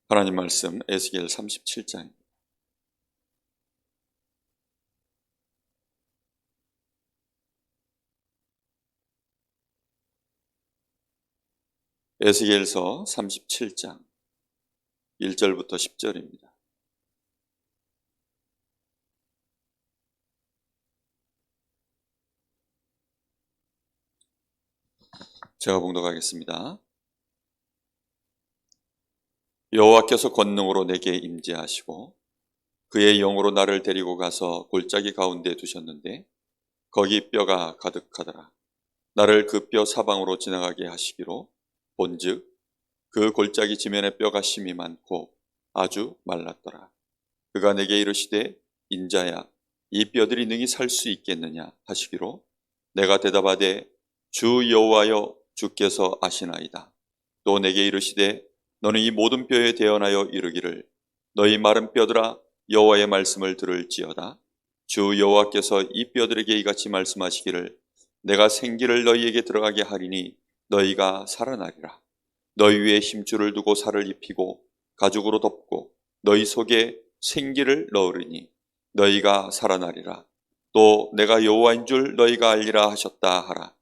하나님 말씀 에스겔 37장. 에스겔서 37장 1절부터 10절입니다. 제가 봉독하겠습니다. 여호와께서 권능으로 내게 임재하시고 그의 영으로 나를 데리고 가서 골짜기 가운데 두셨는데 거기 뼈가 가득하더라. 나를 그 뼈 사방으로 지나가게 하시기로 본즉 그 골짜기 지면에 뼈가 심이 많고 아주 말랐더라. 그가 내게 이르시되 인자야 이 뼈들이 능히 살 수 있겠느냐 하시기로 내가 대답하되 주 여호와여 주께서 아시나이다. 또 내게 이르시되 너는 이 모든 뼈에 대언하여 이르기를 너희 마른 뼈들아 여호와의 말씀을 들을지어다. 주 여호와께서 이 뼈들에게 이같이 말씀하시기를 내가 생기를 너희에게 들어가게 하리니 너희가 살아나리라. 너희 위에 힘줄을 두고 살을 입히고 가죽으로 덮고 너희 속에 생기를 넣으리니 너희가 살아나리라. 또 내가 여호와인 줄 너희가 알리라 하셨다 하라.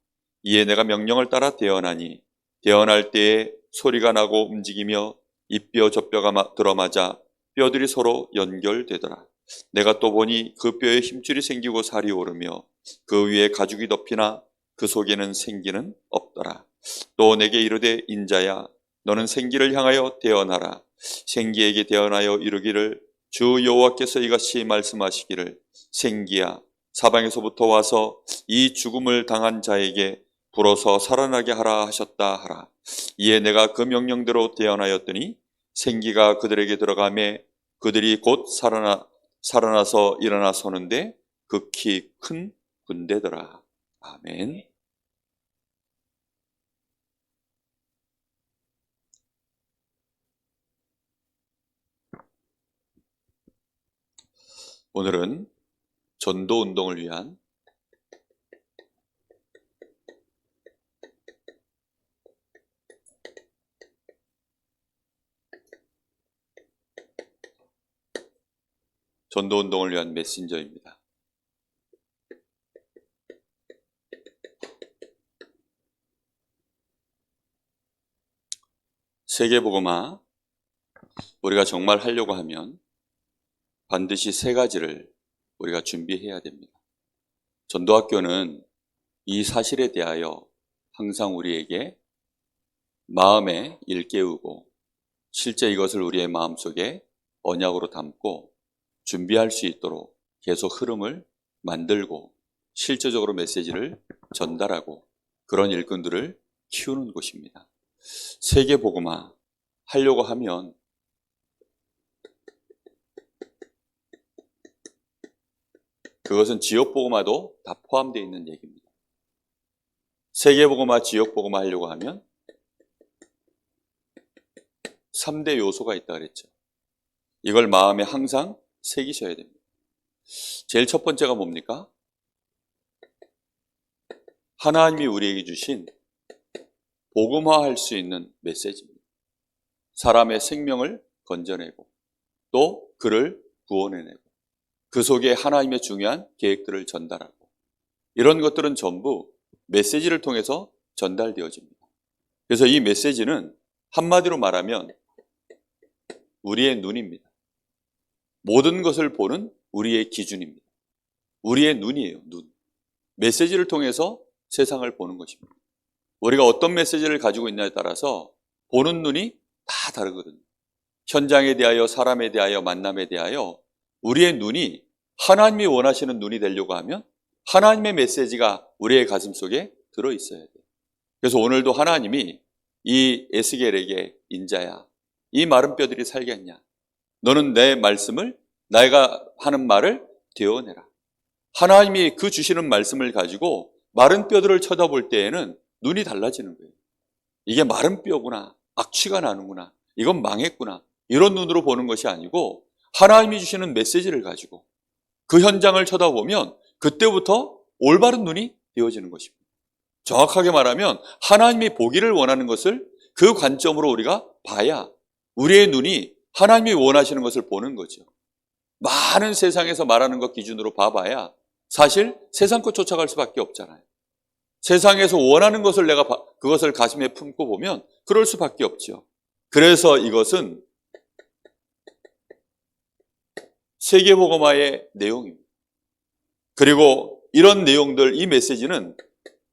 이에 내가 명령을 따라 대언하니 대언할 때에 소리가 나고 움직이며 이 뼈 저 뼈가 들어맞아 뼈들이 서로 연결되더라. 내가 또 보니 그 뼈에 힘줄이 생기고 살이 오르며 그 위에 가죽이 덮이나 그 속에는 생기는 없더라. 또 내게 이르되 인자야 너는 생기를 향하여 대언하라. 생기에게 대언하여 이르기를 주 여호와께서 이같이 말씀하시기를 생기야 사방에서부터 와서 이 죽음을 당한 자에게 불어서 살아나게 하라 하셨다 하라. 이에 내가 그 명령대로 대언하였더니 생기가 그들에게 들어가매 그들이 곧 살아나서 일어나 서는데 극히 큰 군대더라. 아멘. 오늘은 전도 운동을 위한 메신저입니다. 세계복음화 우리가 정말 하려고 하면 반드시 세 가지를 우리가 준비해야 됩니다. 전도학교는 이 사실에 대하여 항상 우리에게 마음에 일깨우고 실제 이것을 우리의 마음속에 언약으로 담고 준비할 수 있도록 계속 흐름을 만들고 실제적으로 메시지를 전달하고 그런 일꾼들을 키우는 곳입니다. 세계복음화 하려고 하면 그것은 지역복음화도 다 포함되어 있는 얘기입니다. 세계복음화, 지역복음화 하려고 하면 3대 요소가 있다 그랬죠. 이걸 마음에 항상 새기셔야 됩니다. 제일 첫 번째가 뭡니까? 하나님이 우리에게 주신 복음화할 수 있는 메시지입니다. 사람의 생명을 건져내고 또 그를 구원해내고 그 속에 하나님의 중요한 계획들을 전달하고 이런 것들은 전부 메시지를 통해서 전달되어집니다. 그래서 이 메시지는 한마디로 말하면 우리의 눈입니다. 모든 것을 보는 우리의 기준입니다. 우리의 눈이에요, 눈. 메시지를 통해서 세상을 보는 것입니다. 우리가 어떤 메시지를 가지고 있냐에 따라서 보는 눈이 다 다르거든요. 현장에 대하여, 사람에 대하여, 만남에 대하여 우리의 눈이 하나님이 원하시는 눈이 되려고 하면 하나님의 메시지가 우리의 가슴 속에 들어있어야 돼요. 그래서 오늘도 하나님이 이 에스겔에게 인자야, 이 마른 뼈들이 살겠냐? 너는 내 말씀을, 내가 하는 말을 되어내라. 하나님이 그 주시는 말씀을 가지고 마른 뼈들을 쳐다볼 때에는 눈이 달라지는 거예요. 이게 마른 뼈구나, 악취가 나는구나, 이건 망했구나, 이런 눈으로 보는 것이 아니고 하나님이 주시는 메시지를 가지고 그 현장을 쳐다보면 그때부터 올바른 눈이 되어지는 것입니다. 정확하게 말하면 하나님이 보기를 원하는 것을 그 관점으로 우리가 봐야 우리의 눈이 하나님이 원하시는 것을 보는 거죠. 많은 세상에서 말하는 것 기준으로 봐봐야 사실 세상 것 쫓아갈 수밖에 없잖아요. 세상에서 원하는 것을 내가 그것을 가슴에 품고 보면 그럴 수밖에 없죠. 그래서 이것은 세계복음화의 내용입니다. 그리고 이런 내용들, 이 메시지는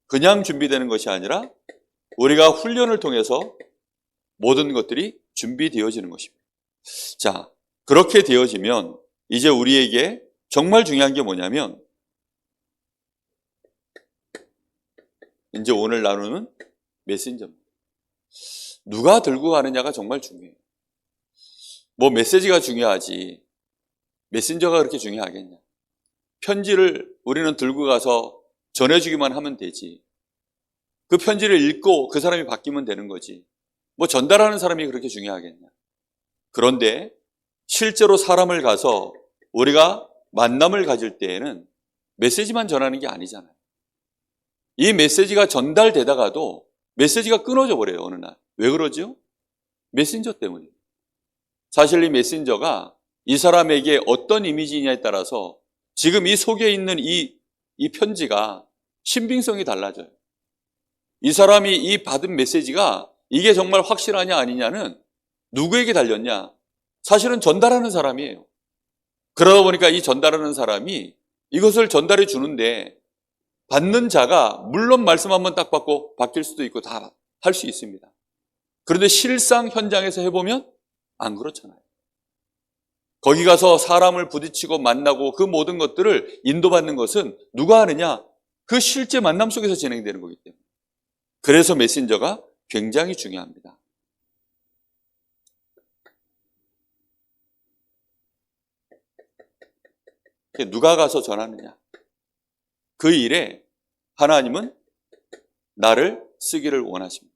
그냥 준비되는 것이 아니라 우리가 훈련을 통해서 모든 것들이 준비되어지는 것입니다. 자, 그렇게 되어지면 이제 우리에게 정말 중요한 게 뭐냐면 이제 오늘 나누는 메신저입니다. 누가 들고 가느냐가 정말 중요해요. 뭐 메시지가 중요하지 메신저가 그렇게 중요하겠냐. 편지를 우리는 들고 가서 전해주기만 하면 되지. 그 편지를 읽고 그 사람이 바뀌면 되는 거지. 뭐 전달하는 사람이 그렇게 중요하겠냐. 그런데 실제로 사람을 가서 우리가 만남을 가질 때에는 메시지만 전하는 게 아니잖아요. 이 메시지가 전달되다가도 메시지가 끊어져 버려요, 어느 날. 왜 그러죠? 메신저 때문이에요. 사실 이 메신저가 이 사람에게 어떤 이미지냐에 따라서 지금 이 속에 있는 이 편지가 신빙성이 달라져요. 이 사람이 이 받은 메시지가 이게 정말 확실하냐 아니냐는 누구에게 달렸냐? 사실은 전달하는 사람이에요. 그러다 보니까 이 전달하는 사람이 이것을 전달해 주는데 받는 자가 물론 말씀 한번 딱 받고 바뀔 수도 있고 다 할 수 있습니다. 그런데 실상 현장에서 해보면 안 그렇잖아요. 거기 가서 사람을 부딪히고 만나고 그 모든 것들을 인도받는 것은 누가 하느냐? 그 실제 만남 속에서 진행되는 거기 때문에. 그래서 메신저가 굉장히 중요합니다. 누가 가서 전하느냐? 그 일에 하나님은 나를 쓰기를 원하십니다.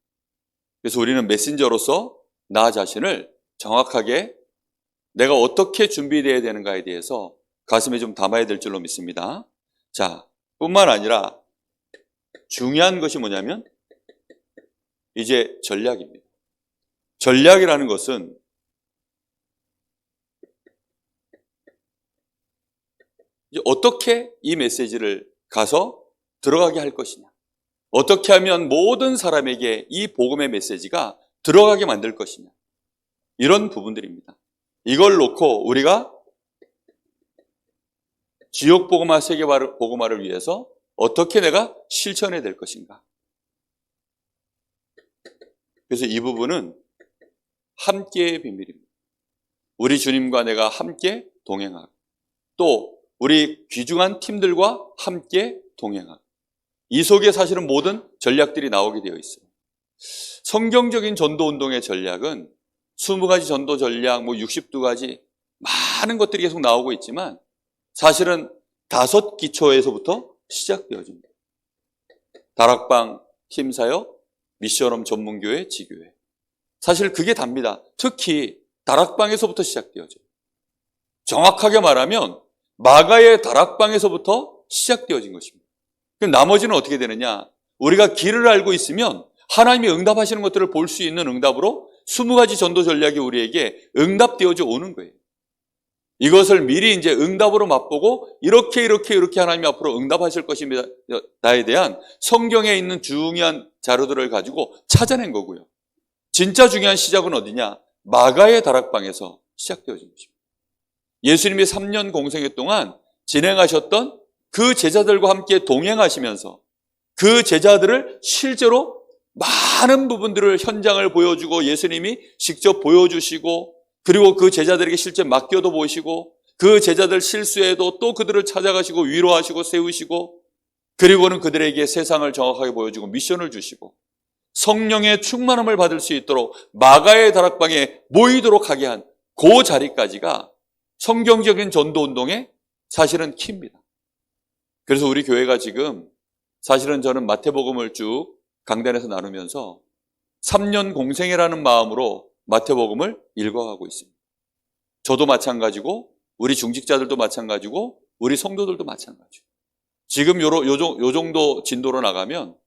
그래서 우리는 메신저로서 나 자신을 정확하게 내가 어떻게 준비되어야 되는가에 대해서 가슴에 좀 담아야 될 줄로 믿습니다. 자, 뿐만 아니라 중요한 것이 뭐냐면 이제 전략입니다. 전략이라는 것은 이제 어떻게 이 메시지를 가서 들어가게 할 것이냐. 어떻게 하면 모든 사람에게 이 복음의 메시지가 들어가게 만들 것이냐. 이런 부분들입니다. 이걸 놓고 우리가 지역 복음화, 세계 복음화를 위해서 어떻게 내가 실천해야 될 것인가. 그래서 이 부분은 함께의 비밀입니다. 우리 주님과 내가 함께 동행하고 또 우리 귀중한 팀들과 함께 동행하고 이 속에 사실은 모든 전략들이 나오게 되어 있어요. 성경적인 전도운동의 전략은 20가지 전도 전략, 62가지 많은 것들이 계속 나오고 있지만 사실은 5기초에서부터 시작되어집니다. 다락방, 팀사역, 미션홈 전문교회, 지교회. 사실 그게 답니다. 특히 다락방에서부터 시작되어져요. 정확하게 말하면 마가의 다락방에서부터 시작되어진 것입니다. 그럼 나머지는 어떻게 되느냐? 우리가 길을 알고 있으면 하나님이 응답하시는 것들을 볼 수 있는 응답으로 20가지 전도 전략이 우리에게 응답되어져 오는 거예요. 이것을 미리 이제 응답으로 맛보고 이렇게 하나님 앞으로 응답하실 것입니다에 대한 성경에 있는 중요한 자료들을 가지고 찾아낸 거고요. 진짜 중요한 시작은 어디냐? 마가의 다락방에서 시작되어진 것입니다. 예수님이 3년 공생애 동안 진행하셨던 그 제자들과 함께 동행하시면서 그 제자들을 실제로 많은 부분들을 현장을 보여주고 예수님이 직접 보여주시고 그리고 그 제자들에게 실제 맡겨도 보시고 그 제자들 실수에도 또 그들을 찾아가시고 위로하시고 세우시고 그리고는 그들에게 세상을 정확하게 보여주고 미션을 주시고 성령의 충만함을 받을 수 있도록 마가의 다락방에 모이도록 하게 한 그 자리까지가 성경적인 전도운동의 사실은 키입니다. 그래서 우리 교회가 지금 사실은 저는 마태복음을 쭉 강단에서 나누면서 3년 공생애라는 마음으로 마태복음을 읽어가고 있습니다. 저도 마찬가지고 우리 중직자들도 마찬가지고 우리 성도들도 마찬가지고 지금 요 정도 진도로 나가면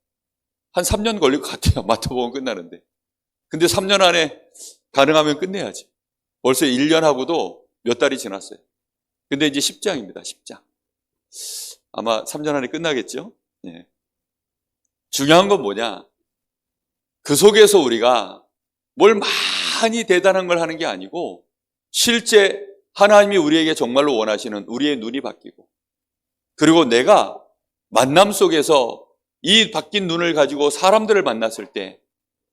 한 3년 걸릴 것 같아요. 마태복음 끝나는데. 근데 3년 안에 가능하면 끝내야지. 벌써 1년 하고도 몇 달이 지났어요. 근데 이제 10장입니다. 10장. 아마 3년 안에 끝나겠죠? 예. 중요한 건 뭐냐? 그 속에서 우리가 뭘 많이 대단한 걸 하는 게 아니고 실제 하나님이 우리에게 정말로 원하시는 우리의 눈이 바뀌고 그리고 내가 만남 속에서 이 바뀐 눈을 가지고 사람들을 만났을 때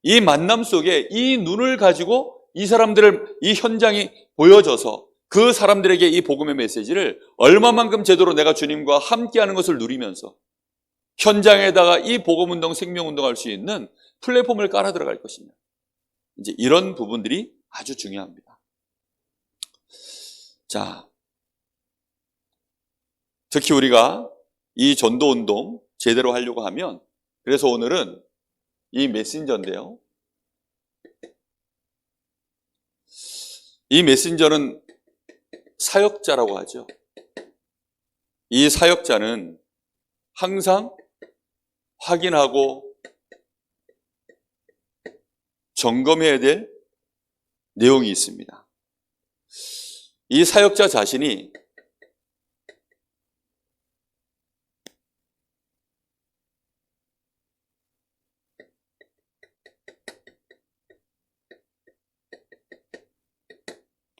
이 만남 속에 이 눈을 가지고 이 사람들을 이 현장이 보여져서 그 사람들에게 이 복음의 메시지를 얼마만큼 제대로 내가 주님과 함께하는 것을 누리면서 현장에다가 이 복음운동, 생명운동할 수 있는 플랫폼을 깔아 들어갈 것이냐. 이제 이런 부분들이 아주 중요합니다. 자, 특히 우리가 이 전도운동 제대로 하려고 하면 그래서 오늘은 이 메신저인데요. 이 메신저는 사역자라고 하죠. 이 사역자는 항상 확인하고 점검해야 될 내용이 있습니다. 이 사역자 자신이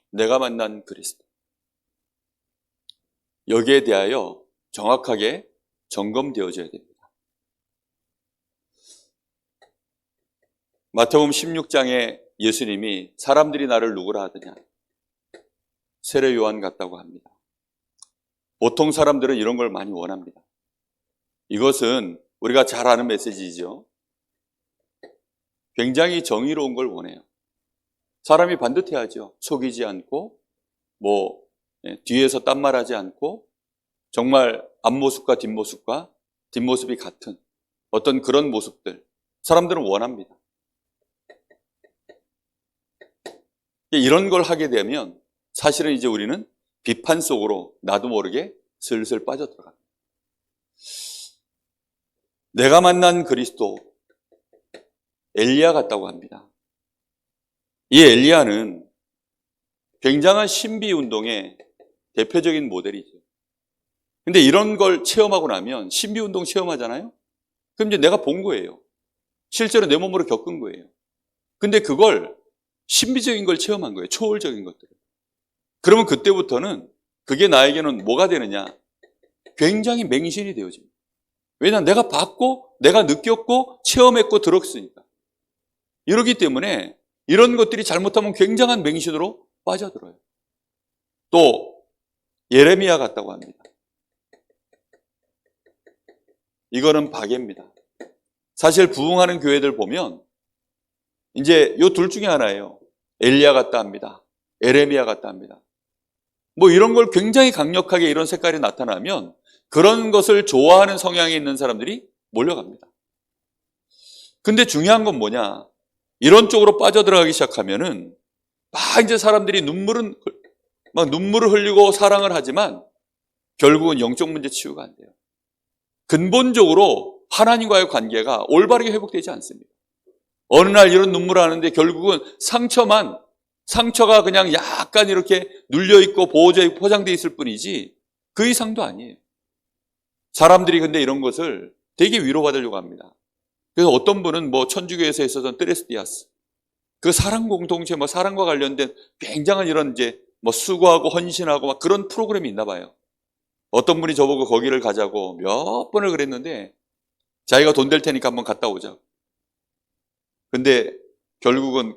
내가 만난 그리스도 여기에 대하여 정확하게 점검되어져야 됩니다. 마태복음 16장에 예수님이 사람들이 나를 누구라 하더냐 세례 요한 같다고 합니다. 보통 사람들은 이런 걸 많이 원합니다. 이것은 우리가 잘 아는 메시지죠. 굉장히 정의로운 걸 원해요. 사람이 반듯해야죠. 속이지 않고 뒤에서 딴말하지 않고 정말 앞모습과 뒷모습이 같은 어떤 그런 모습들 사람들은 원합니다. 이런 걸 하게 되면 사실은 이제 우리는 비판 속으로 나도 모르게 슬슬 빠져들어갑니다. 내가 만난 그리스도 엘리야 같다고 합니다. 이 엘리야는 굉장한 신비운동의 대표적인 모델이죠. 근데 이런 걸 체험하고 나면 신비운동 체험하잖아요? 그럼 이제 내가 본 거예요. 실제로 내 몸으로 겪은 거예요. 근데 그걸 신비적인 걸 체험한 거예요. 초월적인 것들을. 그러면 그때부터는 그게 나에게는 뭐가 되느냐? 굉장히 맹신이 되어집니다. 왜냐하면 내가 봤고 내가 느꼈고 체험했고 들었으니까. 이러기 때문에 이런 것들이 잘못하면 굉장한 맹신으로 빠져들어요. 또 예레미야 같다고 합니다. 이거는 박예입니다. 사실 부흥하는 교회들 보면 이제 요 둘 중에 하나예요. 엘리야 같다 합니다. 예레미야 같다 합니다. 이런 걸 굉장히 강력하게 이런 색깔이 나타나면 그런 것을 좋아하는 성향이 있는 사람들이 몰려갑니다. 근데 중요한 건 뭐냐? 이런 쪽으로 빠져들어가기 시작하면은 막 이제 사람들이 눈물을 흘리고 사랑을 하지만 결국은 영적 문제 치유가 안 돼요. 근본적으로 하나님과의 관계가 올바르게 회복되지 않습니다. 어느 날 이런 눈물을 하는데 결국은 상처가 그냥 약간 이렇게 눌려있고 보호져 있고 포장되어 있을 뿐이지 그 이상도 아니에요. 사람들이 근데 이런 것을 되게 위로받으려고 합니다. 그래서 어떤 분은 천주교에서 있었던 뜨레스디아스 그 사랑 공동체 사랑과 관련된 굉장한 이런 이제 수고하고 헌신하고 막 그런 프로그램이 있나 봐요. 어떤 분이 저보고 거기를 가자고 몇 번을 그랬는데 자기가 돈 될 테니까 한번 갔다 오자고. 근데 결국은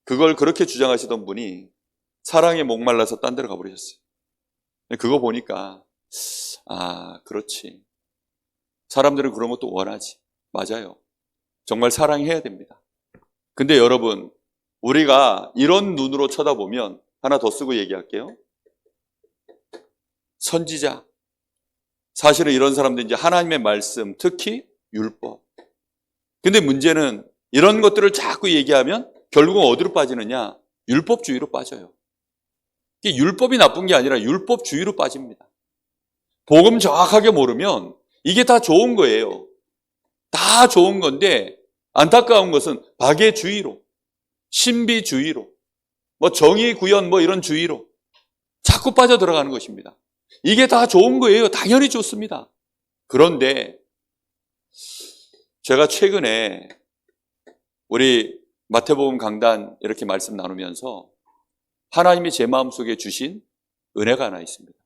그걸 그렇게 주장하시던 분이 사랑에 목말라서 딴 데로 가버리셨어요. 그거 보니까 그렇지. 사람들은 그런 것도 원하지. 맞아요. 정말 사랑해야 됩니다. 근데 여러분, 우리가 이런 눈으로 쳐다보면 하나 더 쓰고 얘기할게요. 선지자. 사실은 이런 사람들 이제 하나님의 말씀, 특히 율법. 근데 문제는 이런 것들을 자꾸 얘기하면 결국은 어디로 빠지느냐? 율법주의로 빠져요. 이게 율법이 나쁜 게 아니라 율법주의로 빠집니다. 복음 정확하게 모르면 이게 다 좋은 거예요. 다 좋은 건데 안타까운 것은 박애주의로, 신비주의로 뭐 정의 구현 뭐 이런 주의로 자꾸 빠져들어가는 것입니다. 이게 다 좋은 거예요. 당연히 좋습니다. 그런데 제가 최근에 우리 마태복음 강단 이렇게 말씀 나누면서 하나님이 제 마음속에 주신 은혜가 하나 있습니다.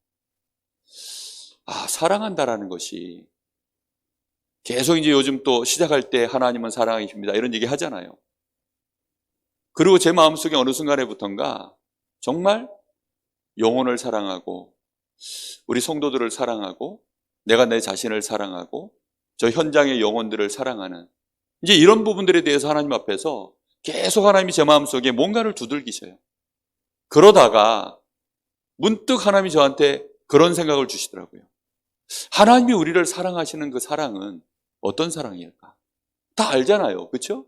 사랑한다라는 것이 계속 이제 요즘 또 시작할 때 하나님은 사랑이십니다 이런 얘기 하잖아요. 그리고 제 마음속에 어느 순간에부턴가 정말 영혼을 사랑하고 우리 성도들을 사랑하고 내가 내 자신을 사랑하고 저 현장의 영혼들을 사랑하는 이제 이런 부분들에 대해서 하나님 앞에서 계속 하나님이 제 마음속에 뭔가를 두들기셔요. 그러다가 문득 하나님이 저한테 그런 생각을 주시더라고요. 하나님이 우리를 사랑하시는 그 사랑은 어떤 사랑일까? 다 알잖아요. 그렇죠?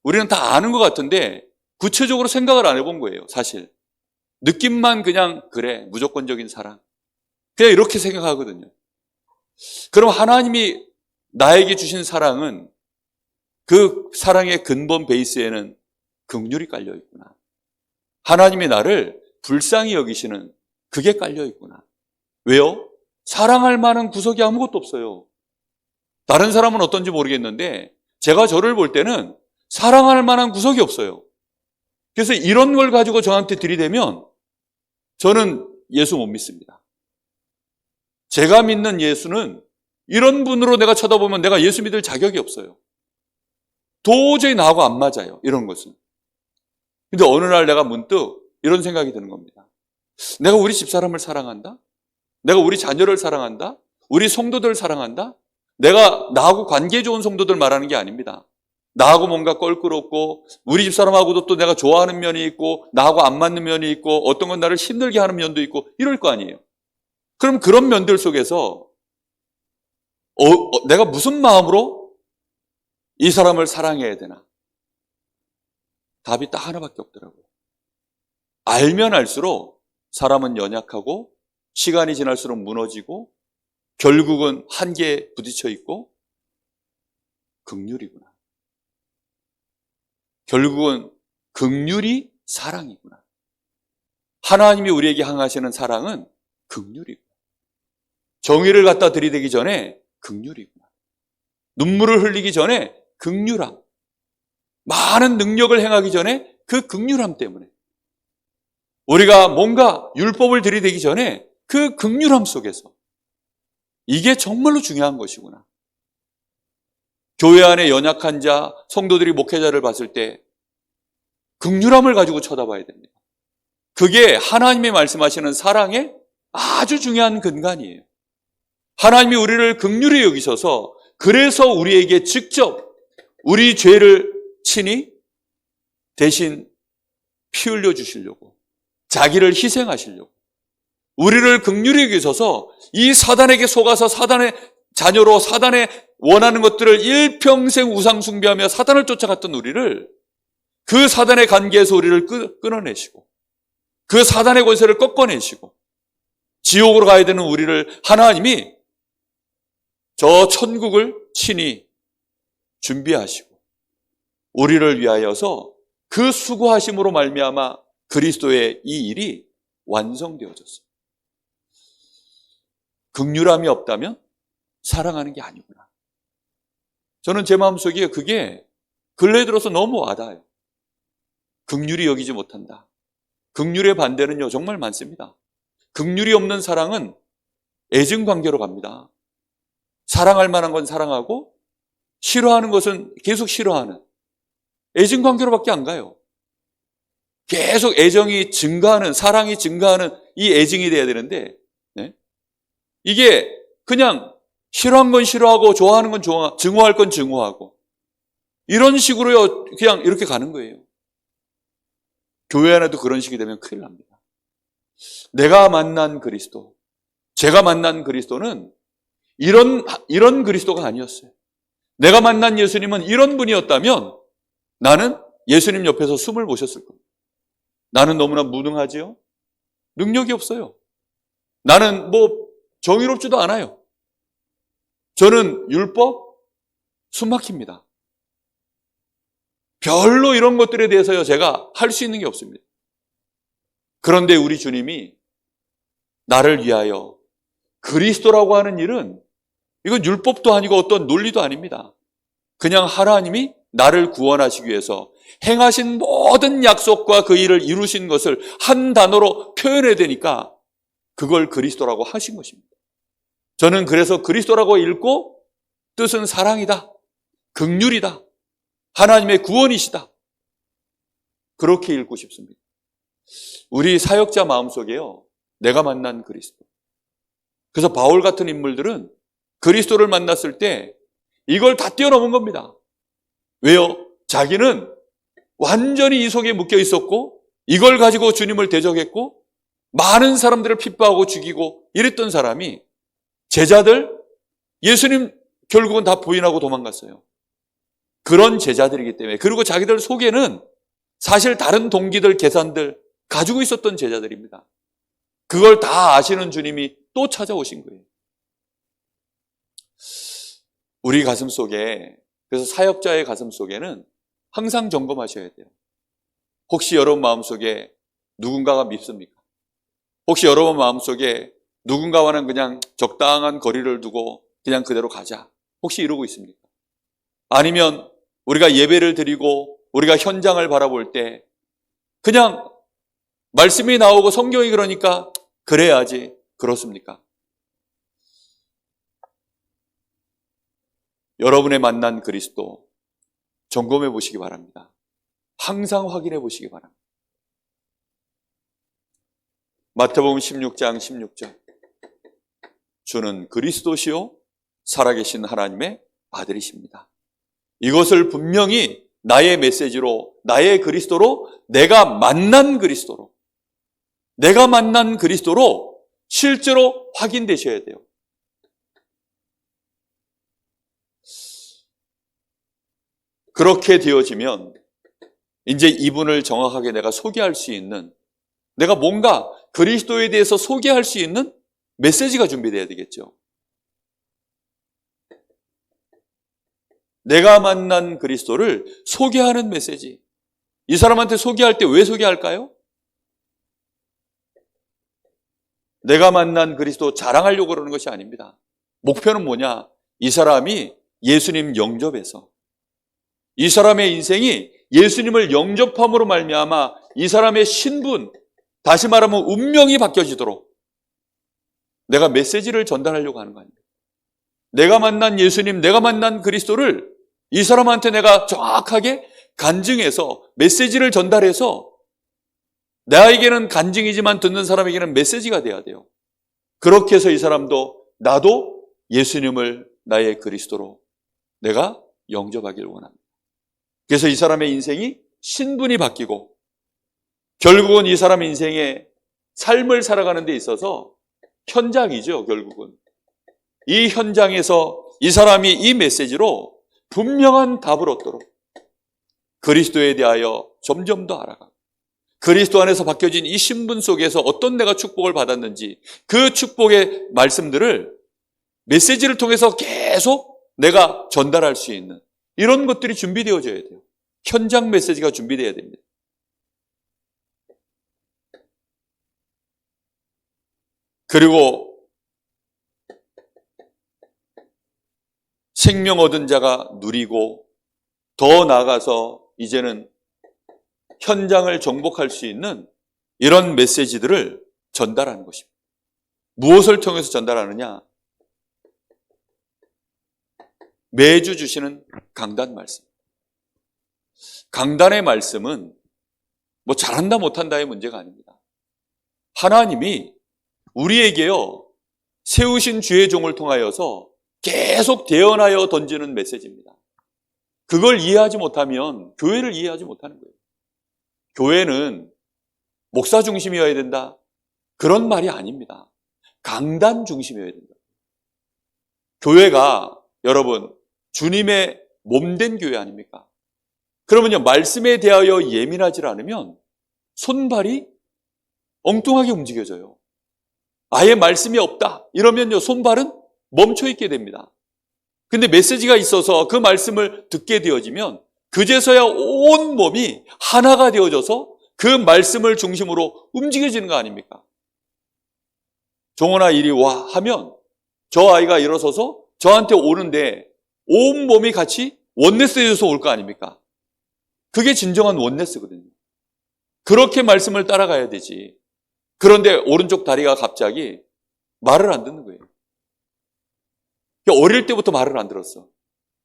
우리는 다 아는 것 같은데 구체적으로 생각을 안 해본 거예요. 사실 느낌만 그냥 그래 무조건적인 사랑 그냥 이렇게 생각하거든요. 그럼 하나님이 나에게 주신 사랑은 그 사랑의 근본 베이스에는 긍휼이 깔려 있구나. 하나님이 나를 불쌍히 여기시는 그게 깔려 있구나. 왜요? 사랑할 만한 구석이 아무것도 없어요. 다른 사람은 어떤지 모르겠는데 제가 저를 볼 때는 사랑할 만한 구석이 없어요. 그래서 이런 걸 가지고 저한테 들이대면 저는 예수 못 믿습니다. 제가 믿는 예수는 이런 분으로 내가 쳐다보면 내가 예수 믿을 자격이 없어요. 도저히 나하고 안 맞아요. 이런 것은. 근데 어느 날 내가 문득 이런 생각이 드는 겁니다. 내가 우리 집사람을 사랑한다? 내가 우리 자녀를 사랑한다? 우리 성도들을 사랑한다? 내가 나하고 관계 좋은 성도들 말하는 게 아닙니다. 나하고 뭔가 껄끄럽고 우리 집사람하고도 또 내가 좋아하는 면이 있고 나하고 안 맞는 면이 있고 어떤 건 나를 힘들게 하는 면도 있고 이럴 거 아니에요. 그럼 그런 면들 속에서 내가 무슨 마음으로 이 사람을 사랑해야 되나? 답이 딱 하나밖에 없더라고요. 알면 알수록 사람은 연약하고 시간이 지날수록 무너지고 결국은 한계에 부딪혀 있고 긍휼이구나. 결국은 긍휼이 사랑이구나. 하나님이 우리에게 향하시는 사랑은 긍휼이구나. 정의를 갖다 들이대기 전에 긍휼이구나. 눈물을 흘리기 전에 긍휼함. 많은 능력을 행하기 전에 그 긍휼함 때문에 우리가 뭔가 율법을 들이대기 전에 그 긍휼함 속에서 이게 정말로 중요한 것이구나. 교회 안에 연약한 자, 성도들이 목회자를 봤을 때 긍휼함을 가지고 쳐다봐야 됩니다. 그게 하나님이 말씀하시는 사랑의 아주 중요한 근간이에요. 하나님이 우리를 긍휼히 여기셔서 그래서 우리에게 직접 우리 죄를 친히 대신 피 흘려 주시려고 자기를 희생하시려고 우리를 긍휼히 여기셔서 이 사단에게 속아서 사단의 자녀로 사단의 원하는 것들을 일평생 우상 숭배하며 사단을 쫓아갔던 우리를 그 사단의 관계에서 우리를 끊어내시고 그 사단의 권세를 꺾어내시고 지옥으로 가야 되는 우리를 하나님이 저 천국을 친히 준비하시고 우리를 위하여서 그 수고하심으로 말미암아 그리스도의 이 일이 완성되어졌어요. 긍휼함이 없다면 사랑하는 게 아니구나. 저는 제 마음속에 그게 근래에 들어서 너무 와닿아요. 긍휼히 여기지 못한다. 긍휼의 반대는요 정말 많습니다. 긍휼이 없는 사랑은 애증 관계로 갑니다. 사랑할 만한 건 사랑하고 싫어하는 것은 계속 싫어하는 애증 관계로밖에 안 가요. 계속 애정이 증가하는 사랑이 증가하는 이 애증이 돼야 되는데 이게 그냥 싫어하는 건 싫어하고 좋아하는 건 증오할 건 증오하고 이런 식으로요 그냥 이렇게 가는 거예요. 교회 안에도 그런 식이 되면 큰일 납니다. 내가 만난 그리스도, 제가 만난 그리스도는 이런 그리스도가 아니었어요. 내가 만난 예수님은 이런 분이었다면 나는 예수님 옆에서 숨을 못 쉬었을 겁니다. 나는 너무나 무능하지요? 능력이 없어요. 나는 정의롭지도 않아요. 저는 율법 숨막힙니다. 별로 이런 것들에 대해서요 제가 할 수 있는 게 없습니다. 그런데 우리 주님이 나를 위하여 그리스도라고 하는 일은 이건 율법도 아니고 어떤 논리도 아닙니다. 그냥 하나님이 나를 구원하시기 위해서 행하신 모든 약속과 그 일을 이루신 것을 한 단어로 표현해야 되니까 그걸 그리스도라고 하신 것입니다. 저는 그래서 그리스도라고 읽고 뜻은 사랑이다, 긍휼이다, 하나님의 구원이시다, 그렇게 읽고 싶습니다. 우리 사역자 마음속에요, 내가 만난 그리스도. 그래서 바울 같은 인물들은 그리스도를 만났을 때 이걸 다 뛰어넘은 겁니다. 왜요? 자기는 완전히 이 속에 묶여 있었고 이걸 가지고 주님을 대적했고 많은 사람들을 핍박하고 죽이고 이랬던 사람이, 제자들, 예수님 결국은 다 부인하고 도망갔어요. 그런 제자들이기 때문에, 그리고 자기들 속에는 사실 다른 동기들, 계산들 가지고 있었던 제자들입니다. 그걸 다 아시는 주님이 또 찾아오신 거예요. 우리 가슴 속에, 그래서 사역자의 가슴 속에는 항상 점검하셔야 돼요. 혹시 여러분 마음속에 누군가가 밉습니까? 혹시 여러분 마음속에 누군가와는 그냥 적당한 거리를 두고 그냥 그대로 가자, 혹시 이러고 있습니까? 아니면 우리가 예배를 드리고 우리가 현장을 바라볼 때 그냥 말씀이 나오고 성경이 그러니까 그래야지, 그렇습니까? 여러분의 만난 그리스도 점검해 보시기 바랍니다. 항상 확인해 보시기 바랍니다. 마태복음 16장 16절, 주는 그리스도시요 살아계신 하나님의 아들이십니다. 이것을 분명히 나의 메시지로, 나의 그리스도로, 내가 만난 그리스도로 실제로 확인되셔야 돼요. 그렇게 되어지면 이제 이분을 정확하게 내가 소개할 수 있는, 내가 뭔가 그리스도에 대해서 소개할 수 있는 메시지가 준비되어야 되겠죠. 내가 만난 그리스도를 소개하는 메시지. 이 사람한테 소개할 때 왜 소개할까요? 내가 만난 그리스도 자랑하려고 그러는 것이 아닙니다. 목표는 뭐냐? 이 사람이 예수님 영접해서, 이 사람의 인생이 예수님을 영접함으로 말미암아 이 사람의 신분, 다시 말하면 운명이 바뀌어지도록 내가 메시지를 전달하려고 하는 거 아닙니까? 내가 만난 예수님, 내가 만난 그리스도를 이 사람한테 내가 정확하게 간증해서 메시지를 전달해서 나에게는 간증이지만 듣는 사람에게는 메시지가 돼야 돼요. 그렇게 해서 이 사람도, 나도 예수님을 나의 그리스도로 내가 영접하기를 원합니다. 그래서 이 사람의 인생이 신분이 바뀌고 결국은 이 사람 인생의 삶을 살아가는 데 있어서 현장이죠. 결국은 이 현장에서 이 사람이 이 메시지로 분명한 답을 얻도록 그리스도에 대하여 점점 더 알아가고, 그리스도 안에서 바뀌어진 이 신분 속에서 어떤 내가 축복을 받았는지 그 축복의 말씀들을 메시지를 통해서 계속 내가 전달할 수 있는 이런 것들이 준비되어져야 돼요. 현장 메시지가 준비되어야 됩니다. 그리고 생명 얻은 자가 누리고 더 나아가서 이제는 현장을 정복할 수 있는 이런 메시지들을 전달하는 것입니다. 무엇을 통해서 전달하느냐? 매주 주시는 강단 말씀. 강단의 말씀은 뭐 잘한다 못한다의 문제가 아닙니다. 하나님이 우리에게요, 세우신 주의 종을 통하여서 계속 대언하여 던지는 메시지입니다. 그걸 이해하지 못하면 교회를 이해하지 못하는 거예요. 교회는 목사 중심이어야 된다, 그런 말이 아닙니다. 강단 중심이어야 된다. 교회가 여러분 주님의 몸된 교회 아닙니까? 그러면요, 말씀에 대하여 예민하지 않으면 손발이 엉뚱하게 움직여져요. 아예 말씀이 없다 이러면요, 손발은 멈춰 있게 됩니다. 근데 메시지가 있어서 그 말씀을 듣게 되어지면 그제서야 온 몸이 하나가 되어져서 그 말씀을 중심으로 움직여지는 거 아닙니까? 종원아 이리 와 하면 저 아이가 일어서서 저한테 오는데 온 몸이 같이 원네스에서 올 거 아닙니까? 그게 진정한 원네스거든요. 그렇게 말씀을 따라가야 되지. 그런데 오른쪽 다리가 갑자기 말을 안 듣는 거예요. 어릴 때부터 말을 안 들었어.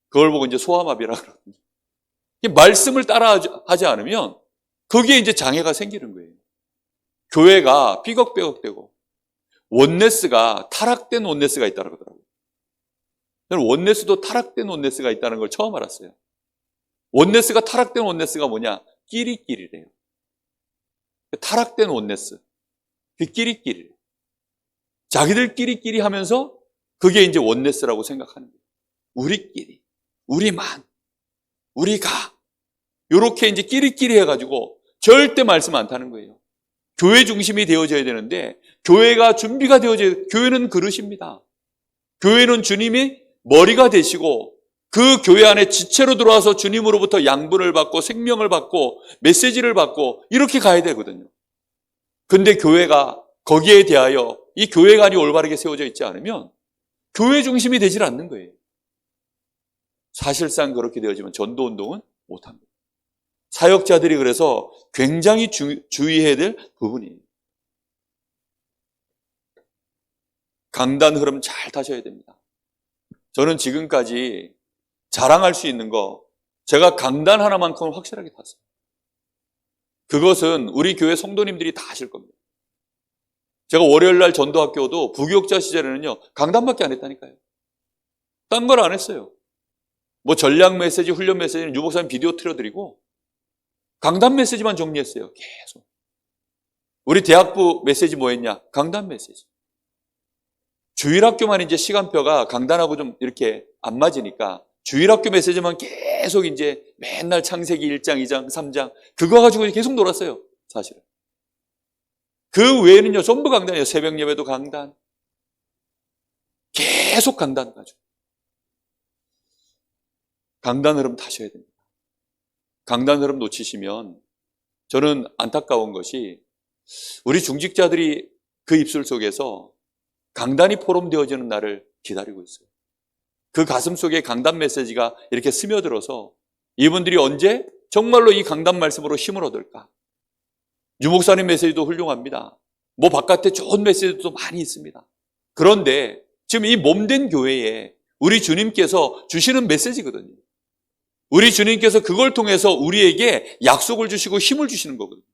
그걸 보고 이제 소아마비라 그러거든요. 말씀을 따라하지 않으면 거기에 이제 장애가 생기는 거예요. 교회가 삐걱삐걱대고 원네스가 타락된 원네스가 있다고 그러더라고요. 저는 원네스도 타락된 원네스가 있다는 걸 처음 알았어요. 원네스가 타락된 원네스가 뭐냐? 끼리끼리래요. 타락된 원네스. 그 끼리끼리. 자기들끼리끼리 하면서 그게 이제 원네스라고 생각하는 거예요. 우리끼리, 우리만, 우리가. 이렇게 이제 끼리끼리 해가지고 절대 말씀 안 타는 거예요. 교회 중심이 되어져야 되는데 교회가 준비가 되어져야, 교회는 그릇입니다. 교회는 주님이 머리가 되시고 그 교회 안에 지체로 들어와서 주님으로부터 양분을 받고 생명을 받고 메시지를 받고 이렇게 가야 되거든요. 근데 교회가 거기에 대하여 이 교회관이 올바르게 세워져 있지 않으면 교회 중심이 되질 않는 거예요. 사실상 그렇게 되어지면 전도운동은 못합니다. 사역자들이 그래서 굉장히 주의해야 될 부분이에요. 강단 흐름 잘 타셔야 됩니다. 저는 지금까지 자랑할 수 있는 거 제가 강단 하나만큼은 확실하게 탔어요. 그것은 우리 교회 성도님들이 다 아실 겁니다. 제가 월요일날 전도학교도 부교육자 시절에는요 강단밖에 안 했다니까요. 딴 걸 안 했어요. 뭐 전략 메시지, 훈련 메시지는 유 목사님 비디오 틀어드리고 강단 메시지만 정리했어요. 계속. 우리 대학부 메시지 뭐였냐? 강단 메시지. 주일학교만 이제 시간표가 강단하고 좀 이렇게 안 맞으니까 주일학교 메시지만 계속 이제 맨날 창세기 1장, 2장, 3장 그거 가지고 계속 놀았어요. 사실은. 그 외에는요 전부 강단이에요. 새벽 예배도 강단. 계속 강단 가지고. 강단 흐름 타셔야 됩니다. 강단 흐름 놓치시면 저는 안타까운 것이 우리 중직자들이 그 입술 속에서 강단이 포럼되어지는 날을 기다리고 있어요. 그 가슴 속에 강단 메시지가 이렇게 스며들어서 이분들이 언제 정말로 이 강단 말씀으로 힘을 얻을까? 유 목사님 메시지도 훌륭합니다. 뭐 바깥에 좋은 메시지도 많이 있습니다. 그런데 지금 이 몸된 교회에 우리 주님께서 주시는 메시지거든요. 우리 주님께서 그걸 통해서 우리에게 약속을 주시고 힘을 주시는 거거든요.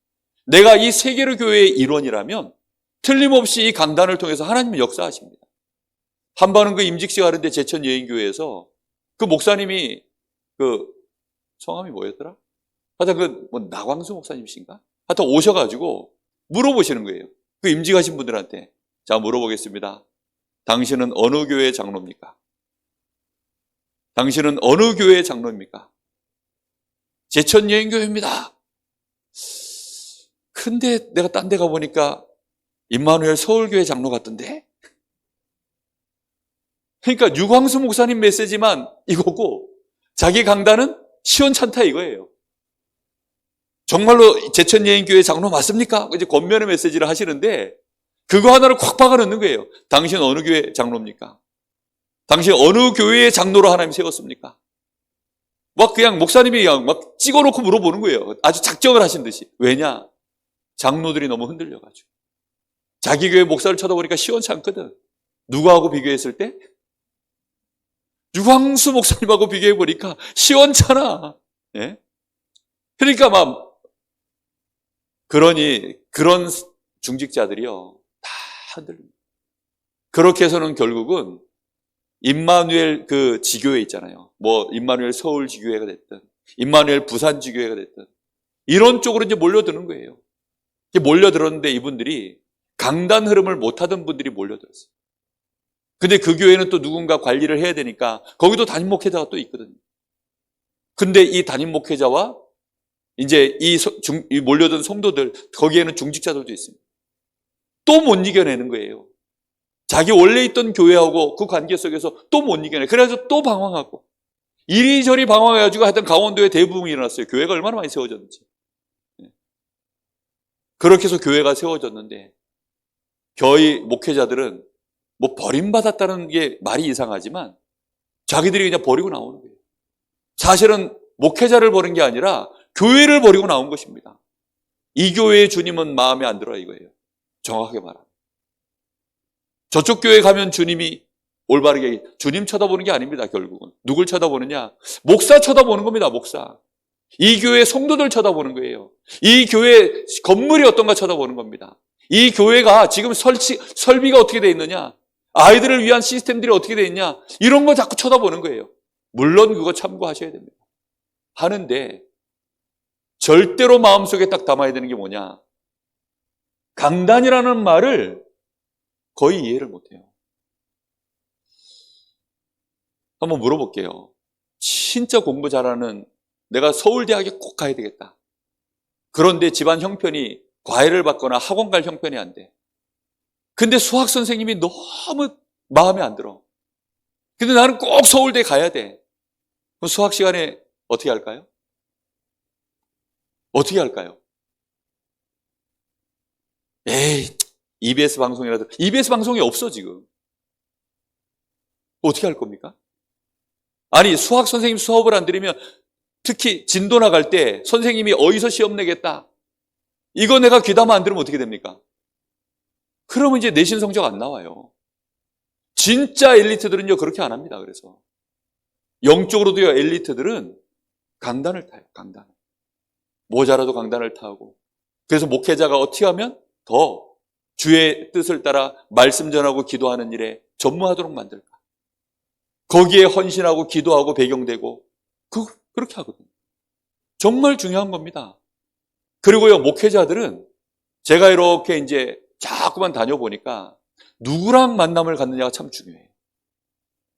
내가 이 세계로 교회의 일원이라면 틀림없이 이 강단을 통해서 하나님은 역사하십니다. 한 번은 그 임직식 하는데 제천 여인교회에서 그 목사님이 그 성함이 뭐였더라? 하여튼 그 뭐 나광수 목사님이신가? 하여튼 오셔가지고 물어보시는 거예요. 그 임직하신 분들한테. 자, 물어보겠습니다. 당신은 어느 교회의 장로입니까? 당신은 어느 교회의 장로입니까? 제천 여인교회입니다. 근데 내가 딴 데 가보니까 임마누엘 서울교회 장로 같던데? 그러니까 유광수 목사님 메시지만 이거고 자기 강단은 시원찮다 이거예요. 정말로 제천예인교회 장로 맞습니까? 이제 권면의 메시지를 하시는데 그거 하나를 콱 박아 넣는 거예요. 당신 어느 교회 장로입니까? 당신 어느 교회의 장로로 하나님 세웠습니까? 막 그냥 목사님이 그냥 막 찍어놓고 물어보는 거예요. 아주 작정을 하신 듯이. 왜냐? 장로들이 너무 흔들려가지고. 자기 교회 목사를 쳐다보니까 시원찮거든. 누구하고 비교했을 때? 유광수 목사님하고 비교해보니까 시원찮아. 예? 그러니까 막, 그런 중직자들이요. 다 흔들립니다. 그렇게 해서는 결국은 임마누엘 그 지교회 있잖아요. 뭐, 임마누엘 서울 지교회가 됐든, 임마누엘 부산 지교회가 됐든, 이런 쪽으로 이제 몰려드는 거예요. 몰려들었는데 이분들이 강단 흐름을 못하던 분들이 몰려들었어요. 근데 그 교회는 또 누군가 관리를 해야 되니까 거기도 담임 목회자가 또 있거든요. 근데 이 담임 목회자와 이제 이 몰려든 성도들, 거기에는 중직자들도 있습니다. 또 못 이겨내는 거예요. 자기 원래 있던 교회하고 그 관계 속에서 또 못 이겨내. 그래서 또 방황하고 이리저리 방황해가지고 하여튼 강원도에 대부흥이 일어났어요. 교회가 얼마나 많이 세워졌는지. 그렇게 해서 교회가 세워졌는데 교회 목회자들은 뭐 버림받았다는 게 말이 이상하지만 자기들이 그냥 버리고 나오는 거예요. 사실은 목회자를 버린 게 아니라 교회를 버리고 나온 것입니다. 이 교회의 주님은 마음에 안 들어요, 이거예요. 정확하게 말하면. 저쪽 교회 가면 주님이 올바르게, 주님 쳐다보는 게 아닙니다, 결국은. 누굴 쳐다보느냐? 목사 쳐다보는 겁니다, 목사. 이 교회 성도들 쳐다보는 거예요. 이 교회 건물이 어떤가 쳐다보는 겁니다. 이 교회가 지금 설비가 어떻게 되어 있느냐? 아이들을 위한 시스템들이 어떻게 되어 있냐? 이런 거 자꾸 쳐다보는 거예요. 물론 그거 참고하셔야 됩니다. 하는데 절대로 마음속에 딱 담아야 되는 게 뭐냐? 강단이라는 말을 거의 이해를 못해요. 한번 물어볼게요. 진짜 공부 잘하는, 내가 서울대학에 꼭 가야 되겠다. 그런데 집안 형편이 과외를 받거나 학원 갈 형편이 안 돼. 근데 수학 선생님이 너무 마음에 안 들어. 근데 나는 꼭 서울대 가야 돼. 그럼 수학 시간에 어떻게 할까요? 어떻게 할까요? 에이, EBS 방송이라도, EBS 방송이 없어, 지금. 어떻게 할 겁니까? 아니, 수학 선생님 수업을 안 들으면, 특히 진도 나갈 때 선생님이 어디서 시험 내겠다. 이거 내가 귀담아 안 들으면 어떻게 됩니까? 그러면 이제 내신 성적 안 나와요. 진짜 엘리트들은요, 그렇게 안 합니다, 그래서. 영적으로도요, 엘리트들은 강단을 타요, 강단을. 모자라도 강단을 타고. 그래서 목회자가 어떻게 하면 더 주의 뜻을 따라 말씀 전하고 기도하는 일에 전무하도록 만들까? 거기에 헌신하고 기도하고 배경되고 그렇게 하거든요. 정말 중요한 겁니다. 그리고요, 목회자들은 제가 이렇게 이제 자꾸만 다녀보니까 누구랑 만남을 갖느냐가 참 중요해요.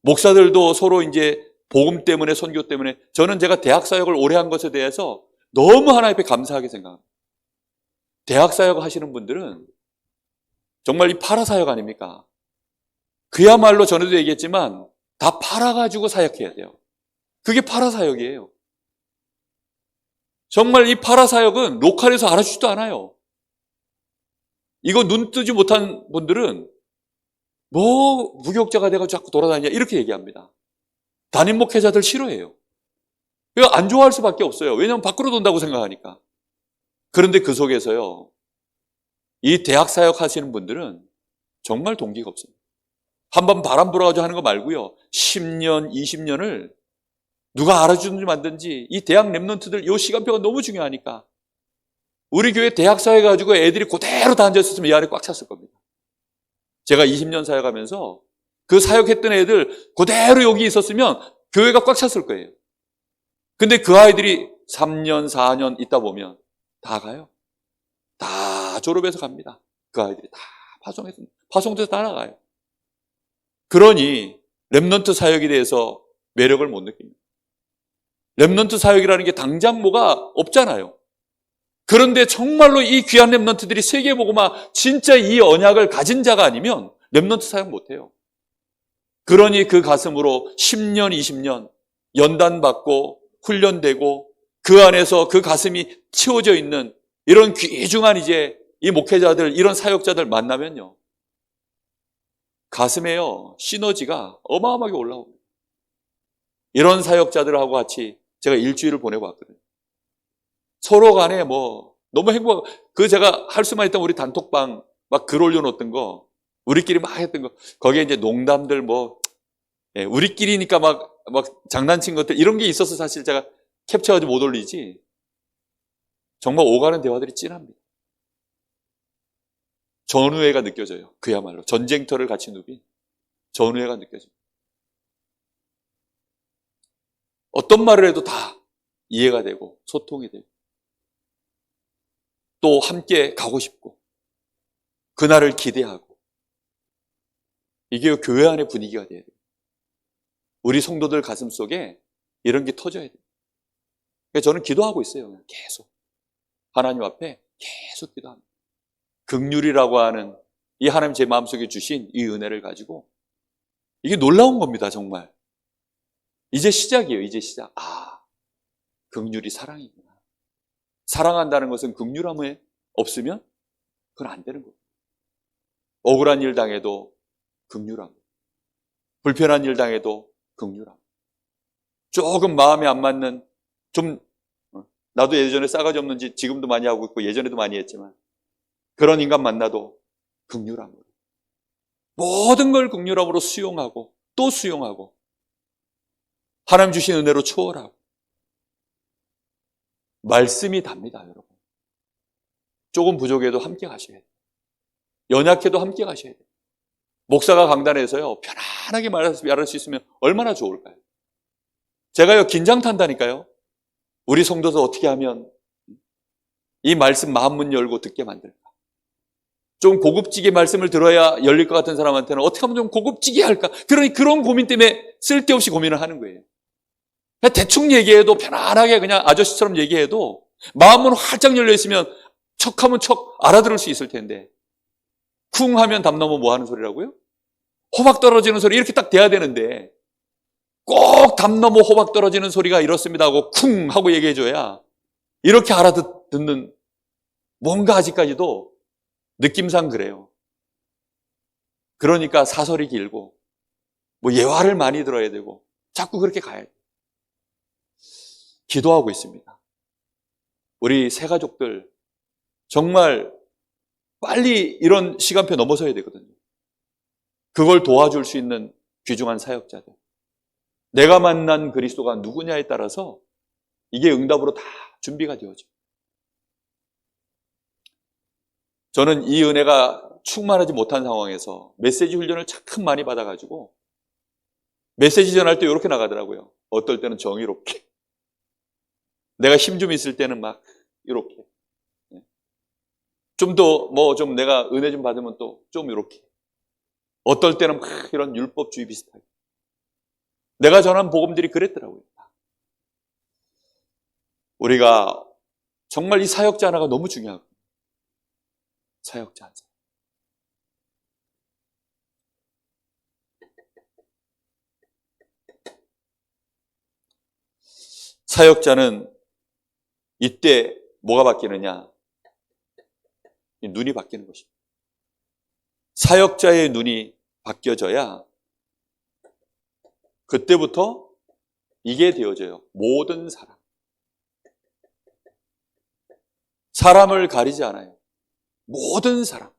목사들도 서로 이제 복음 때문에, 선교 때문에, 저는 제가 대학 사역을 오래 한 것에 대해서 너무 하나님 앞에 감사하게 생각합니다. 대학 사역 하시는 분들은 정말 이 팔아 사역 아닙니까? 그야말로 전에도 얘기했지만 다 팔아가지고 사역해야 돼요. 그게 팔아 사역이에요. 정말 이 팔아 사역은 로컬에서 알아주지도 않아요. 이거 눈 뜨지 못한 분들은 뭐 무교육자가 돼가지고 자꾸 돌아다니냐 이렇게 얘기합니다. 담임 목회자들 싫어해요. 이거 안 좋아할 수밖에 없어요. 왜냐하면 밖으로 돈다고 생각하니까. 그런데 그 속에서요, 이 대학 사역 하시는 분들은 정말 동기가 없습니다. 한번 바람 불어가지고 하는 거 말고요, 10년, 20년을 누가 알아주든지 만든지 이 대학 랩런트들 이 시간표가 너무 중요하니까 우리 교회 대학 사역 가지고 애들이 그대로 다 앉아있었으면 이 안에 꽉 찼을 겁니다. 제가 20년 사역하면서 그 사역했던 애들 그대로 여기 있었으면 교회가 꽉 찼을 거예요. 근데 그 아이들이 3년, 4년 있다 보면 다 가요. 다 졸업해서 갑니다. 그 아이들이 다 파송돼서 다 나가요. 그러니 랩런트 사역에 대해서 매력을 못 느낍니다. 랩런트 사역이라는 게 당장 뭐가 없잖아요. 그런데 정말로 이 귀한 랩런트들이 세계보고마 진짜 이 언약을 가진 자가 아니면 랩런트 사역 못해요. 그러니 그 가슴으로 10년, 20년 연단받고 훈련되고 그 안에서 그 가슴이 채워져 있는 이런 귀중한 이제 이 목회자들, 이런 사역자들 만나면요, 가슴에요 시너지가 어마어마하게 올라옵니다. 이런 사역자들하고 같이 제가 일주일을 보내고 왔거든요. 서로 간에 뭐 너무 행복하고, 그 제가 할 수만 있다면 우리 단톡방 막 글 올려놓던 거, 우리끼리 막 했던 거, 거기에 이제 농담들 뭐, 우리끼리니까 막 장난친 것들 이런 게 있어서 사실 제가 캡처하지 못 올리지, 정말 오가는 대화들이 찐합니다. 전우애가 느껴져요. 그야말로 전쟁터를 같이 누빈 전우애가 느껴져요. 어떤 말을 해도 다 이해가 되고 소통이 되고 또 함께 가고 싶고 그날을 기대하고, 이게 교회 안의 분위기가 돼야 돼요. 우리 성도들 가슴 속에 이런 게 터져야 돼요. 그래서 저는 기도하고 있어요. 계속 하나님 앞에 계속 기도합니다. 긍휼이라고 하는 이 하나님 제 마음속에 주신 이 은혜를 가지고, 이게 놀라운 겁니다. 정말 이제 시작이에요. 이제 시작. 긍휼이 사랑이구나. 사랑한다는 것은 긍휼함에 없으면 그건 안 되는 거예요. 억울한 일 당해도 긍휼함, 불편한 일 당해도 긍휼함. 조금 마음에 안 맞는, 좀 나도 예전에 싸가지 없는 짓 지금도 많이 하고 있고 예전에도 많이 했지만 그런 인간 만나도 긍휼함으로, 모든 걸 긍휼함으로 수용하고 또 수용하고, 하나님 주신 은혜로 초월하고. 말씀이 답니다, 여러분. 조금 부족해도 함께 가셔야 돼요. 연약해도 함께 가셔야 돼요. 목사가 강단에서요, 편안하게 말할 수 있으면 얼마나 좋을까요? 제가요, 긴장 탄다니까요. 우리 성도들 어떻게 하면 이 말씀 마음문 열고 듣게 만들까? 좀 고급지게 말씀을 들어야 열릴 것 같은 사람한테는 어떻게 하면 좀 고급지게 할까? 그런 고민 때문에 쓸데없이 고민을 하는 거예요. 그냥 대충 얘기해도, 편안하게 그냥 아저씨처럼 얘기해도 마음은 활짝 열려 있으면 척하면 척 알아들을 수 있을 텐데, 쿵 하면 담 넘어 뭐 하는 소리라고요? 호박 떨어지는 소리 이렇게 딱 돼야 되는데, 꼭 담 넘어 호박 떨어지는 소리가 이렇습니다 하고 쿵 하고 얘기해줘야 이렇게 알아듣는, 뭔가 아직까지도 느낌상 그래요. 그러니까 사설이 길고 뭐 예화를 많이 들어야 되고 자꾸 그렇게 가야 돼요. 기도하고 있습니다. 우리 새 가족들 정말 빨리 이런 시간표 넘어서야 되거든요. 그걸 도와줄 수 있는 귀중한 사역자들. 내가 만난 그리스도가 누구냐에 따라서 이게 응답으로 다 준비가 되어져. 저는 이 은혜가 충만하지 못한 상황에서 메시지 훈련을 참 많이 받아가지고 메시지 전할 때 이렇게 나가더라고요. 어떨 때는 정의롭게, 내가 힘 좀 있을 때는 막 이렇게, 좀 더 뭐 좀 내가 은혜 좀 받으면 또 좀 이렇게, 어떨 때는 막 이런 율법주의 비슷하게. 내가 전한 복음들이 그랬더라고요. 우리가 정말 이 사역자 하나가 너무 중요하거든요. 사역자 한 사람. 사역자는 이때 뭐가 바뀌느냐? 눈이 바뀌는 것입니다. 사역자의 눈이 바뀌어져야 그때부터 이게 되어져요. 모든 사람. 사람을 가리지 않아요. 모든 사람.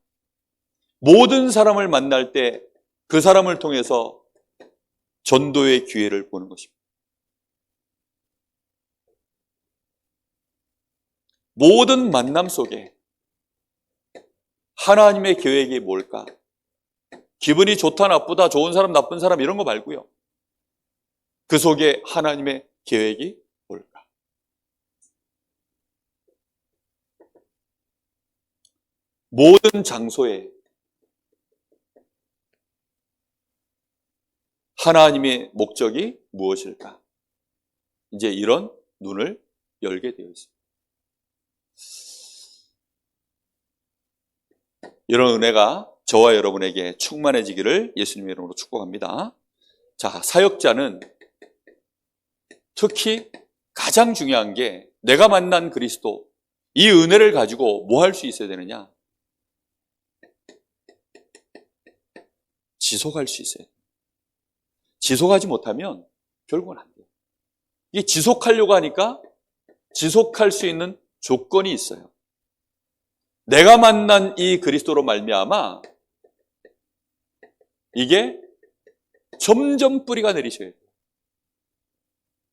모든 사람을 만날 때 그 사람을 통해서 전도의 기회를 보는 것입니다. 모든 만남 속에 하나님의 계획이 뭘까? 기분이 좋다, 나쁘다, 좋은 사람, 나쁜 사람 이런 거 말고요. 그 속에 하나님의 계획이 뭘까? 모든 장소에 하나님의 목적이 무엇일까? 이제 이런 눈을 열게 되어 있습니다. 이런 은혜가 저와 여러분에게 충만해지기를 예수님의 이름으로 축복합니다. 자, 사역자는 특히 가장 중요한 게 내가 만난 그리스도, 이 은혜를 가지고 뭐 할 수 있어야 되느냐? 지속할 수 있어야 돼요. 지속하지 못하면 결국은 안 돼요. 이게 지속하려고 하니까 지속할 수 있는 조건이 있어요. 내가 만난 이 그리스도로 말미암아 이게 점점 뿌리가 내리셔야 돼요.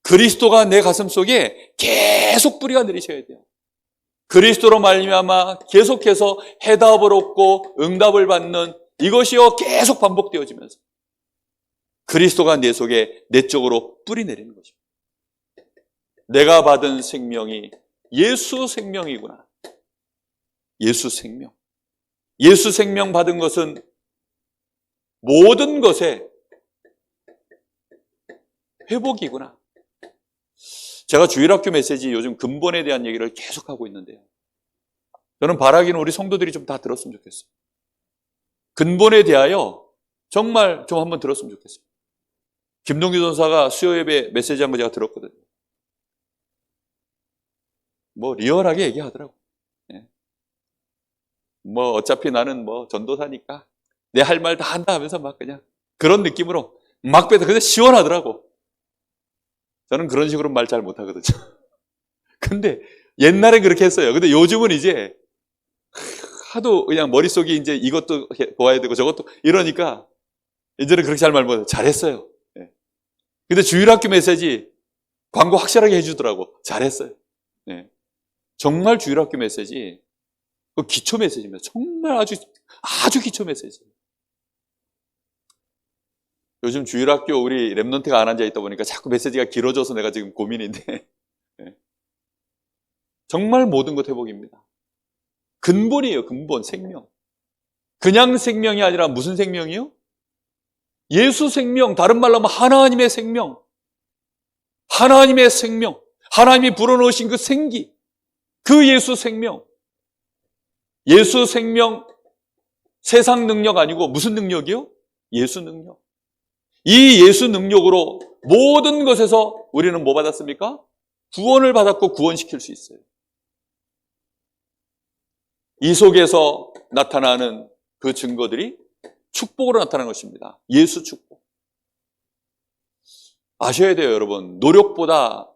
그리스도가 내 가슴 속에 계속 뿌리가 내리셔야 돼요. 그리스도로 말미암아 계속해서 해답을 얻고 응답을 받는 이것이요 계속 반복되어지면서 그리스도가 내 속에 내적으로 뿌리 내리는 것입니다. 내가 받은 생명이 예수 생명이구나. 예수 생명. 예수 생명 받은 것은 모든 것의 회복이구나. 제가 주일학교 메시지 요즘 근본에 대한 얘기를 계속하고 있는데요. 저는 바라기는 우리 성도들이 좀 다 들었으면 좋겠어요. 근본에 대하여 정말 좀 한번 들었으면 좋겠어요. 김동규 전사가 수요 예배 메시지 한 거 제가 들었거든요. 뭐 리얼하게 얘기하더라고. 예. 뭐 어차피 나는 뭐 전도사니까 내 할 말 다 한다 하면서 막 그냥 그런 느낌으로 막 빼서 그냥 시원하더라고. 저는 그런 식으로 말 잘 못하거든요. 근데 옛날에 그렇게 했어요. 근데 요즘은 이제 하도 그냥 머릿속이 이제 이것도 보아야 되고 저것도 이러니까 이제는 그렇게 잘 말 못해요. 잘했어요. 네. 근데 주일학교 메시지 광고 확실하게 해주더라고. 잘했어요. 네. 정말 주일학교 메시지 그 기초 메시지입니다. 정말 아주 기초 메시지. 요즘 주일학교 우리 랩런트가 안 앉아 있다 보니까 자꾸 메시지가 길어져서 내가 지금 고민인데 네. 정말 모든 것 회복입니다. 근본이에요. 근본 생명. 그냥 생명이 아니라 무슨 생명이요? 예수 생명, 다른 말로 하면 하나님의 생명. 하나님의 생명. 하나님이 불어넣으신 그 생기. 그 예수 생명. 예수 생명 세상 능력 아니고 무슨 능력이요? 예수 능력. 이 예수 능력으로 모든 것에서 우리는 뭐 받았습니까? 구원을 받았고 구원시킬 수 있어요. 이 속에서 나타나는 그 증거들이 축복으로 나타나는 것입니다. 예수 축복. 아셔야 돼요, 여러분. 노력보다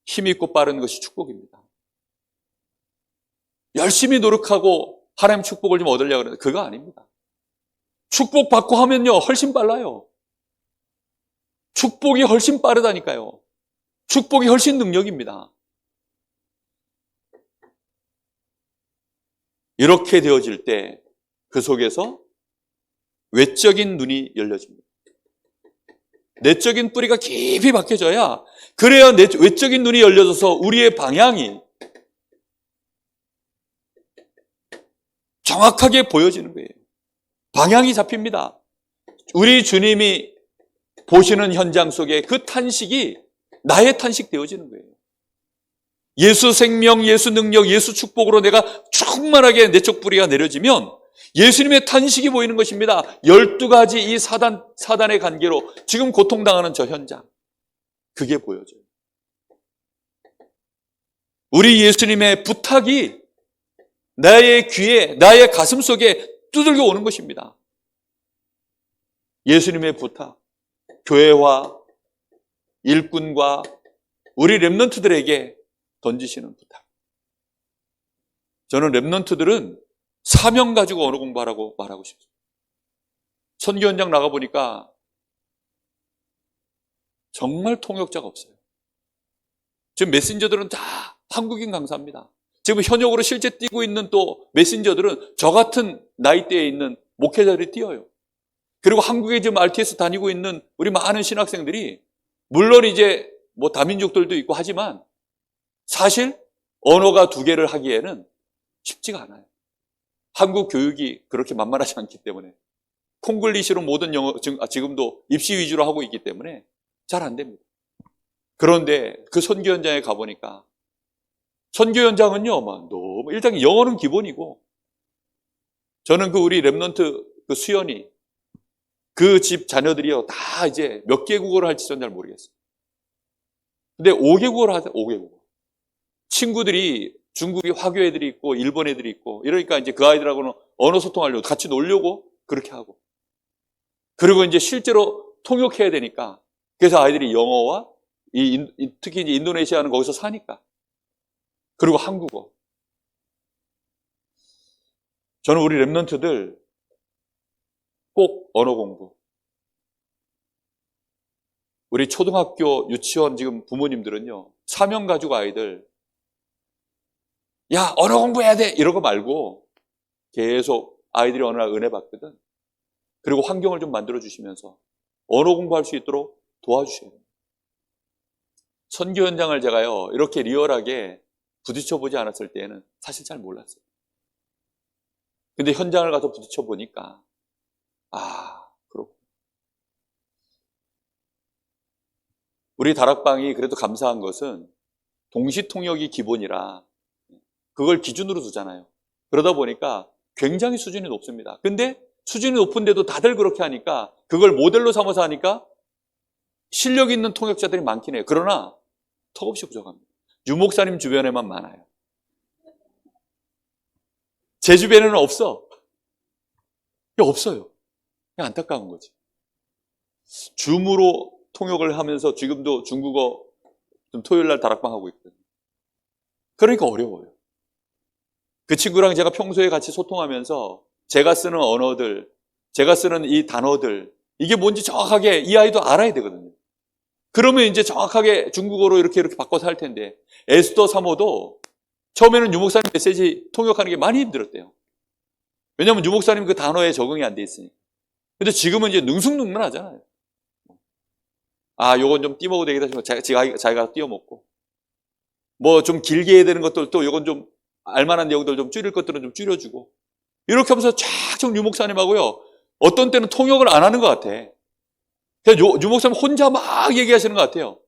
힘있고 빠른 것이 축복입니다. 열심히 노력하고 하나님 축복을 좀 얻으려고 하는데 그거 아닙니다. 축복받고 하면요, 훨씬 빨라요. 축복이 훨씬 빠르다니까요. 축복이 훨씬 능력입니다. 이렇게 되어질 때 그 속에서 외적인 눈이 열려집니다. 내적인 뿌리가 깊이 박혀져야 그래야 외적인 눈이 열려져서 우리의 방향이 정확하게 보여지는 거예요. 방향이 잡힙니다. 우리 주님이 보시는 현장 속에 그 탄식이 나의 탄식 되어지는 거예요. 예수 생명, 예수 능력, 예수 축복으로 내가 충만하게 내적 뿌리가 내려지면 예수님의 탄식이 보이는 것입니다. 12가지 이 사단의 관계로 지금 고통당하는 저 현장. 그게 보여져요. 우리 예수님의 부탁이 나의 귀에, 나의 가슴 속에 두들겨 오는 것입니다. 예수님의 부탁, 교회와 일꾼과 우리 랩런트들에게 던지시는 부탁. 저는 랩런트들은 사명 가지고 언어 공부하라고 말하고 싶습니다. 선교 현장 나가보니까 정말 통역자가 없어요. 지금 메신저들은 다 한국인 강사입니다. 지금 현역으로 실제 뛰고 있는 또 메신저들은 저 같은 나이대에 있는 목회자들이 뛰어요. 그리고 한국에 지금 RTS 다니고 있는 우리 많은 신학생들이 물론 이제 뭐 다민족들도 있고 하지만 사실 언어가 2개를 하기에는 쉽지가 않아요. 한국 교육이 그렇게 만만하지 않기 때문에 콩글리시로 모든 영어 지금도 입시 위주로 하고 있기 때문에 잘 안 됩니다. 그런데 그 선교 현장에 가보니까 선교 현장은요, 너무 일단 영어는 기본이고 저는 그 우리 랩런트 그 수연이 그 집 자녀들이요 다 이제 몇 개국어를 할지 전 잘 모르겠어요. 근데 5개국어를 하세요. 5개국어. 친구들이 중국에 화교 애들이 있고 일본 애들이 있고 이러니까 이제 그 아이들하고는 언어 소통하려고 같이 놀려고 그렇게 하고 그리고 이제 실제로 통역해야 되니까 그래서 아이들이 영어와 특히 이제 인도네시아는 거기서 사니까 그리고 한국어. 저는 우리 랩런트들 꼭 언어 공부. 우리 초등학교, 유치원 지금 부모님들은요 사명 가지고 아이들 야 언어 공부해야 돼 이러고 말고 계속 아이들이 어느 날 은혜 받거든. 그리고 환경을 좀 만들어 주시면서 언어 공부할 수 있도록 도와주셔야 돼요. 선교 현장을 제가요 이렇게 리얼하게 부딪혀 보지 않았을 때에는 사실 잘 몰랐어요. 근데 현장을 가서 부딪혀 보니까 그렇구나. 우리 다락방이 그래도 감사한 것은 동시통역이 기본이라 그걸 기준으로 두잖아요. 그러다 보니까 굉장히 수준이 높습니다. 근데 수준이 높은데도 다들 그렇게 하니까 그걸 모델로 삼아서 하니까 실력 있는 통역자들이 많긴 해요. 그러나 턱없이 부족합니다. 유 목사님 주변에만 많아요. 제 주변에는 없어. 없어요. 그냥 안타까운 거지. 줌으로 통역을 하면서 지금도 중국어 좀 토요일 날 다락방 하고 있거든요. 그러니까 어려워요. 그 친구랑 제가 평소에 같이 소통하면서 제가 쓰는 언어들, 제가 쓰는 이 단어들, 이게 뭔지 정확하게 이 아이도 알아야 되거든요. 그러면 이제 정확하게 중국어로 이렇게 바꿔서 할 텐데, 에스더 사모도 처음에는 유목사님 메시지 통역하는 게 많이 힘들었대요. 왜냐하면 유목사님 그 단어에 적응이 안 돼 있으니까. 근데 지금은 이제 능숙능란하잖아요. 아, 요건 좀 띄먹어도 되겠다 싶으면 자기가 띄워먹고. 뭐 좀 길게 해야 되는 것들 또 요건 좀 알만한 내용들 좀 줄일 것들은 좀 줄여주고. 이렇게 하면서 쫙 유목사님하고요. 어떤 때는 통역을 안 하는 것 같아. 그냥 유목사님 혼자 막 얘기하시는 것 같아요.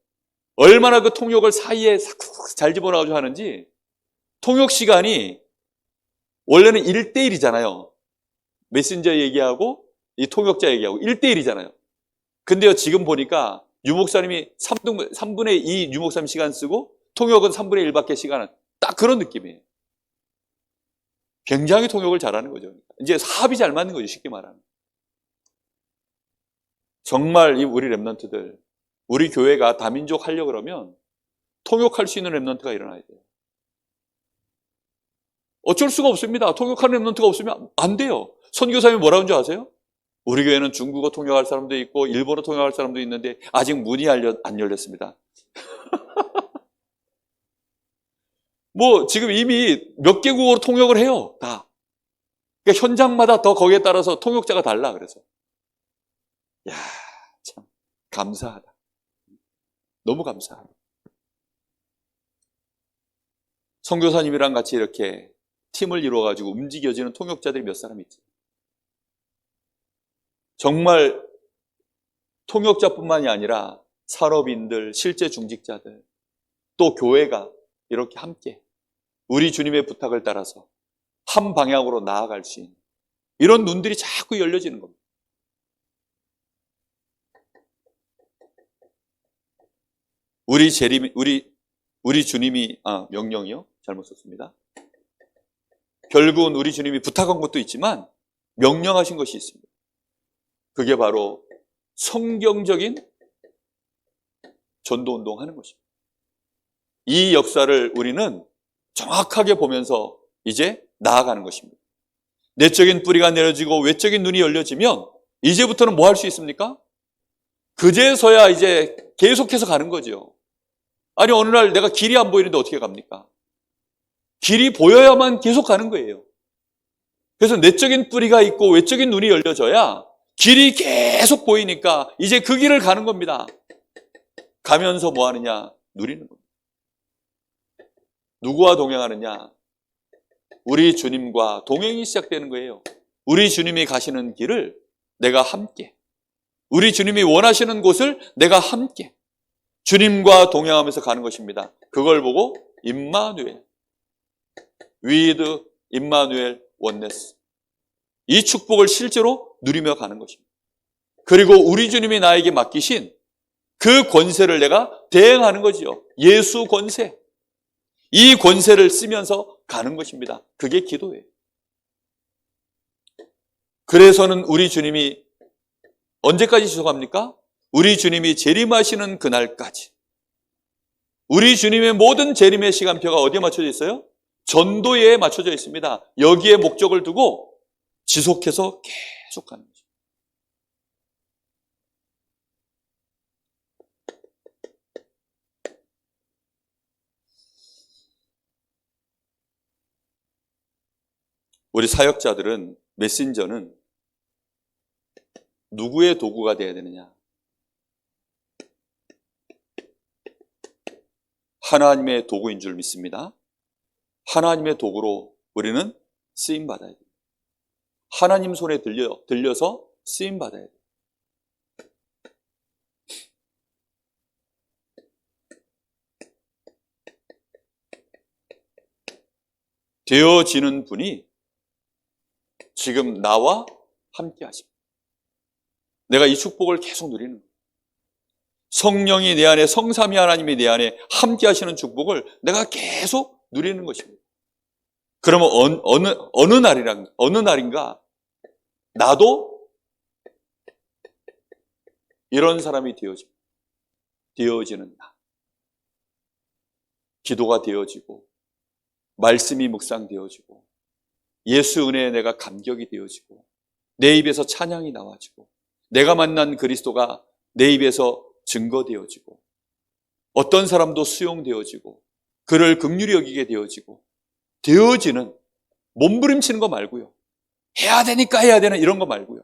얼마나 그 통역을 사이에 잘 집어넣어가지고 하는지. 통역 시간이 원래는 1대1이잖아요. 메신저 얘기하고 이 통역자 얘기하고 1대1이잖아요. 근데요, 지금 보니까 유목사님이 3분의 2 유목사님 시간 쓰고 통역은 3분의 1밖에 시간은 딱 그런 느낌이에요. 굉장히 통역을 잘하는 거죠. 이제 합이 잘 맞는 거죠, 쉽게 말하면. 정말 우리 랩런트들, 우리 교회가 다민족 하려고 그러면 통역할 수 있는 랩런트가 일어나야 돼요. 어쩔 수가 없습니다. 통역하는 랩런트가 없으면 안 돼요. 선교사님이 뭐라는 줄 아세요? 우리 교회는 중국어 통역할 사람도 있고 일본어 통역할 사람도 있는데 아직 문이 안 열렸습니다. 뭐 지금 이미 몇 개국어로 통역을 해요. 다. 그러니까 현장마다 더 거기에 따라서 통역자가 달라. 그래서 야, 참 감사하다. 너무 감사하다. 선교사님이랑 같이 이렇게 팀을 이루어가지고 움직여지는 통역자들이 몇 사람 있지. 정말 통역자뿐만이 아니라 산업인들, 실제 중직자들, 또 교회가 이렇게 함께 우리 주님의 부탁을 따라서 한 방향으로 나아갈 수 있는 이런 눈들이 자꾸 열려지는 겁니다. 우리 주님이 명령이요? 잘못 썼습니다. 결국은 우리 주님이 부탁한 것도 있지만 명령하신 것이 있습니다. 그게 바로 성경적인 전도운동 하는 것입니다. 이 역사를 우리는 정확하게 보면서 이제 나아가는 것입니다. 내적인 뿌리가 내려지고 외적인 눈이 열려지면 이제부터는 뭐 할 수 있습니까? 그제서야 이제 계속해서 가는 거죠. 아니 어느 날 내가 길이 안 보이는데 어떻게 갑니까? 길이 보여야만 계속 가는 거예요. 그래서 내적인 뿌리가 있고 외적인 눈이 열려져야 길이 계속 보이니까 이제 그 길을 가는 겁니다. 가면서 뭐 하느냐? 누리는 겁니다. 누구와 동행하느냐? 우리 주님과 동행이 시작되는 거예요. 우리 주님이 가시는 길을 내가 함께, 우리 주님이 원하시는 곳을 내가 함께 주님과 동행하면서 가는 것입니다. 그걸 보고 임마누엘, with 임마누엘 원네스, 이 축복을 실제로 누리며 가는 것입니다. 그리고 우리 주님이 나에게 맡기신 그 권세를 내가 대행하는 거지요. 예수 권세. 이 권세를 쓰면서 가는 것입니다. 그게 기도예요. 그래서는 우리 주님이 언제까지 지속합니까? 우리 주님이 재림하시는 그날까지. 우리 주님의 모든 재림의 시간표가 어디에 맞춰져 있어요? 전도에 맞춰져 있습니다. 여기에 목적을 두고 지속해서 계속 가는 거죠. 우리 사역자들은, 메신저는 누구의 도구가 되어야 되느냐? 하나님의 도구인 줄 믿습니다. 하나님의 도구로 우리는 쓰임받아야 돼요. 하나님 손에 들려서 쓰임받아야 돼요. 되어지는 분이 지금 나와 함께 하십니다. 내가 이 축복을 계속 누리는 거예요. 성령이 내 안에, 성삼위 하나님이 내 안에 함께 하시는 축복을 내가 계속 누리는 것입니다. 그러면 어느 날인가 나도 이런 사람이 되어지는 나. 기도가 되어지고 말씀이 묵상되어지고 예수 은혜에 내가 감격이 되어지고 내 입에서 찬양이 나와지고 내가 만난 그리스도가 내 입에서 증거되어지고 어떤 사람도 수용되어지고 그를 긍휼히 여기게 되어지는 몸부림치는 거 말고요. 해야 되니까 해야 되는 이런 거 말고요.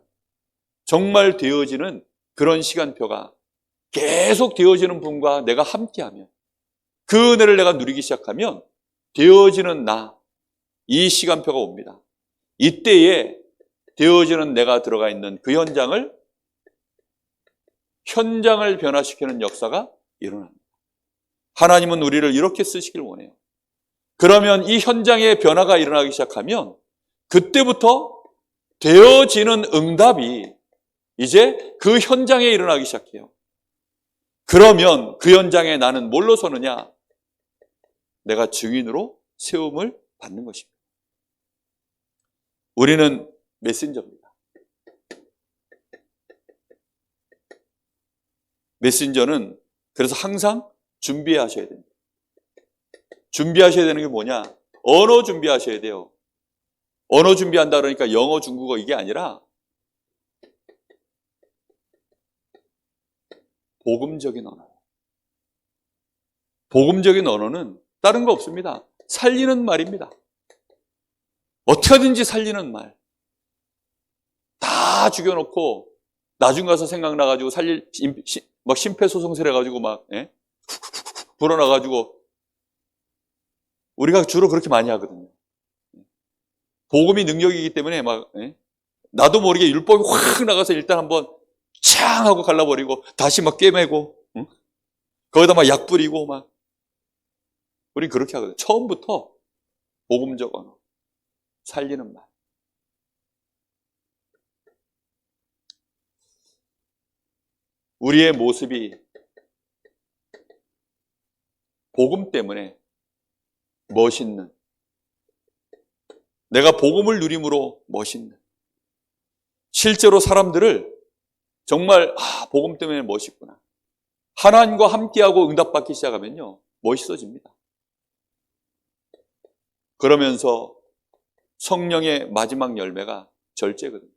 정말 되어지는 그런 시간표가 계속 되어지는 분과 내가 함께하면 그 은혜를 내가 누리기 시작하면 되어지는 나, 이 시간표가 옵니다. 이때에 되어지는 내가 들어가 있는 그 현장을 변화시키는 역사가 일어납니다. 하나님은 우리를 이렇게 쓰시길 원해요. 그러면 이 현장에 변화가 일어나기 시작하면 그때부터 되어지는 응답이 이제 그 현장에 일어나기 시작해요. 그러면 그 현장에 나는 뭘로 서느냐? 내가 증인으로 세움을 받는 것입니다. 우리는 메신저입니다. 메신저는 그래서 항상 준비하셔야 됩니다. 준비하셔야 되는 게 뭐냐? 언어 준비하셔야 돼요. 언어 준비한다 그러니까 영어, 중국어 이게 아니라 복음적인 언어. 복음적인 언어는 다른 거 없습니다. 살리는 말입니다. 어떻게든지 살리는 말. 다 죽여놓고 나중 가서 생각나가지고 막 심폐소생술 해가지고 막 불어나가지고 우리가 주로 그렇게 많이 하거든요. 복음이 능력이기 때문에 막 나도 모르게 율법이 확 나가서 일단 한번 창 하고 갈라버리고 다시 막 꿰매고 거기다 막 약 뿌리고 막 우리 그렇게 하거든요. 처음부터 복음적 언어, 살리는 말. 우리의 모습이 복음 때문에 멋있는, 내가 복음을 누림으로 멋있는, 실제로 사람들을 정말 복음 때문에 멋있구나. 하나님과 함께하고 응답받기 시작하면요 멋있어집니다. 그러면서 성령의 마지막 열매가 절제거든요.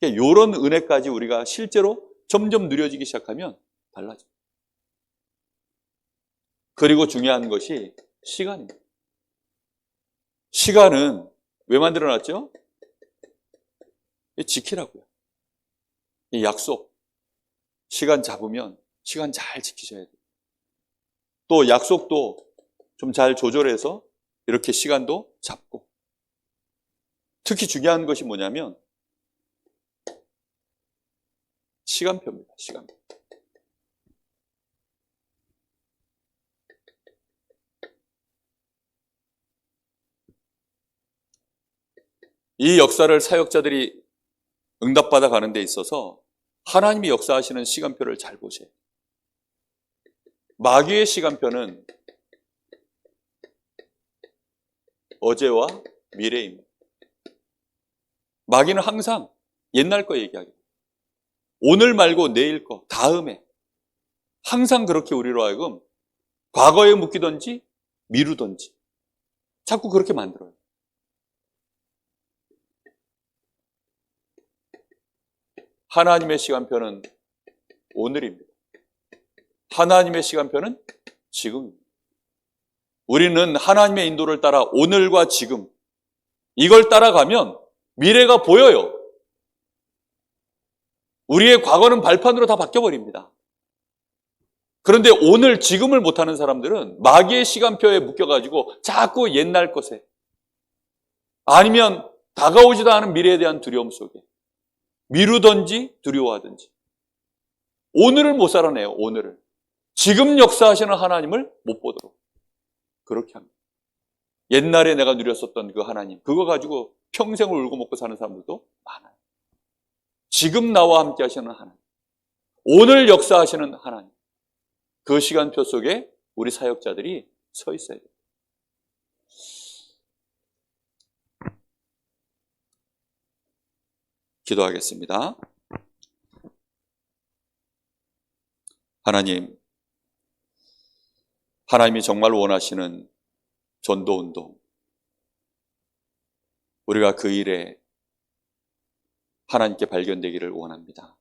이런 은혜까지 우리가 실제로 점점 누려지기 시작하면 달라져요. 그리고 중요한 것이 시간입니다. 시간은 왜 만들어놨죠? 지키라고요. 이 약속, 시간 잡으면 시간 잘 지키셔야 돼요. 또 약속도 좀 잘 조절해서 이렇게 시간도 잡고. 특히 중요한 것이 뭐냐면 시간표입니다. 시간표. 이 역사를 사역자들이 응답받아 가는 데 있어서 하나님이 역사하시는 시간표를 잘 보세요. 마귀의 시간표는 어제와 미래입니다. 마귀는 항상 옛날 거 얘기하게 돼요. 오늘 말고 내일 거, 다음에. 항상 그렇게 우리로 하여금 과거에 묻기든지 미루든지 자꾸 그렇게 만들어요. 하나님의 시간표는 오늘입니다. 하나님의 시간표는 지금입니다. 우리는 하나님의 인도를 따라 오늘과 지금 이걸 따라가면 미래가 보여요. 우리의 과거는 발판으로 다 바뀌어버립니다. 그런데 오늘 지금을 못하는 사람들은 마귀의 시간표에 묶여가지고 자꾸 옛날 것에 아니면 다가오지도 않은 미래에 대한 두려움 속에 미루든지 두려워하든지 오늘을 못 살아내요. 오늘을. 지금 역사하시는 하나님을 못 보도록 그렇게 합니다. 옛날에 내가 누렸었던 그 하나님, 그거 가지고 평생을 울고 먹고 사는 사람들도 많아요. 지금 나와 함께 하시는 하나님, 오늘 역사하시는 하나님, 그 시간표 속에 우리 사역자들이 서 있어야 돼요. 기도하겠습니다. 하나님이 정말 원하시는 전도운동, 우리가 그 일에 하나님께 발견되기를 원합니다.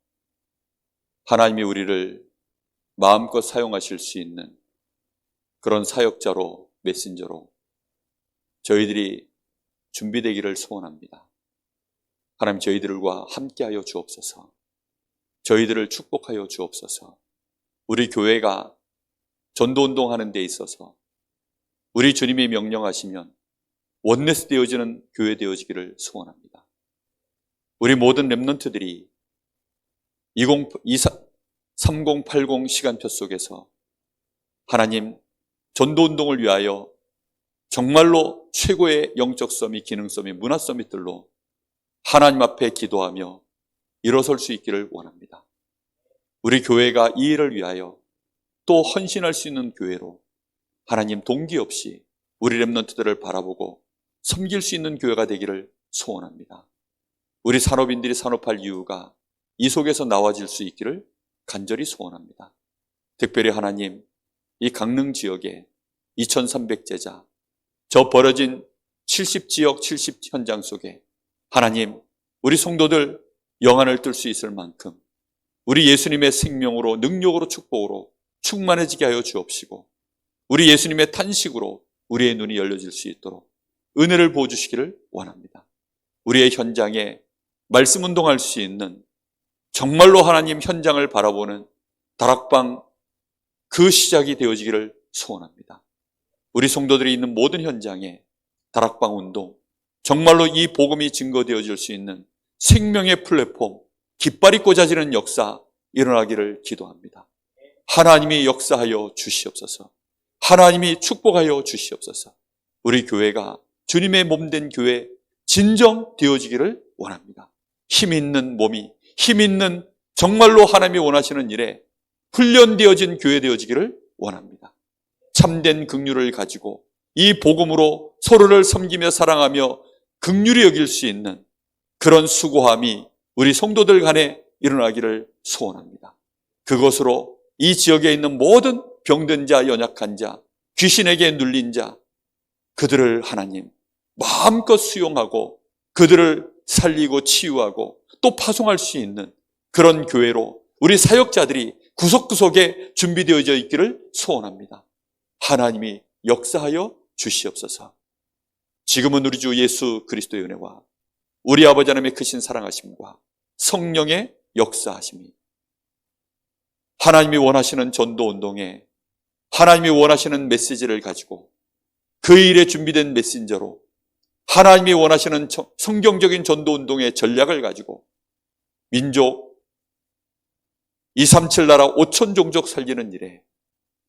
하나님이 우리를 마음껏 사용하실 수 있는 그런 사역자로, 메신저로 저희들이 준비되기를 소원합니다. 하나님, 저희들과 함께하여 주옵소서. 저희들을 축복하여 주옵소서. 우리 교회가 전도운동하는 데 있어서 우리 주님이 명령하시면 원네스 되어지는 교회 되어지기를 소원합니다. 우리 모든 렘넌트들이 3080 시간표 속에서 하나님, 전도운동을 위하여 정말로 최고의 영적 서밋, 기능 서밋, 문화 서밋들로 하나님 앞에 기도하며 일어설 수 있기를 원합니다. 우리 교회가 이 일을 위하여 또 헌신할 수 있는 교회로 하나님, 동기 없이 우리 렘넌트들을 바라보고 섬길 수 있는 교회가 되기를 소원합니다. 우리 산업인들이 산업할 이유가 이 속에서 나와질 수 있기를 간절히 소원합니다. 특별히 하나님, 이 강릉 지역에 2300제자, 저 벌어진 70지역 70현장 속에 하나님, 우리 성도들 영안을 뜰 수 있을 만큼 우리 예수님의 생명으로, 능력으로, 축복으로 충만해지게 하여 주옵시고, 우리 예수님의 탄식으로 우리의 눈이 열려질 수 있도록 은혜를 부어주시기를 원합니다. 우리의 현장에 말씀 운동할 수 있는, 정말로 하나님 현장을 바라보는 다락방 그 시작이 되어지기를 소원합니다. 우리 성도들이 있는 모든 현장에 다락방 운동, 정말로 이 복음이 증거되어질 수 있는 생명의 플랫폼, 깃발이 꽂아지는 역사 일어나기를 기도합니다. 하나님이 역사하여 주시옵소서. 하나님이 축복하여 주시옵소서. 우리 교회가 주님의 몸된 교회 진정 되어지기를 원합니다. 힘 있는 몸이, 힘 있는, 정말로 하나님이 원하시는 일에 훈련되어진 교회 되어지기를 원합니다. 참된 긍휼을 가지고 이 복음으로 서로를 섬기며 사랑하며 긍휼히 여길 수 있는 그런 수고함이 우리 성도들 간에 일어나기를 소원합니다. 그것으로 이 지역에 있는 모든 병든 자, 연약한 자, 귀신에게 눌린 자, 그들을 하나님 마음껏 수용하고 그들을 살리고 치유하고 또 파송할 수 있는 그런 교회로 우리 사역자들이 구석구석에 준비되어져 있기를 소원합니다. 하나님이 역사하여 주시옵소서. 지금은 우리 주 예수 그리스도의 은혜와 우리 아버지 하나님의 크신 사랑하심과 성령의 역사하심이, 하나님이 원하시는 전도운동에 하나님이 원하시는 메시지를 가지고 그 일에 준비된 메신저로 하나님이 원하시는 성경적인 전도운동의 전략을 가지고 민족 237 나라 5천 종족 살리는 일에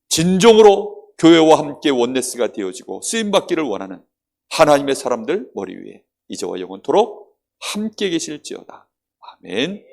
진정으로 교회와 함께 원네스가 되어지고 쓰임받기를 원하는 하나님의 사람들 머리 위에 이제와 영원토록 함께 계실지어다. 아멘.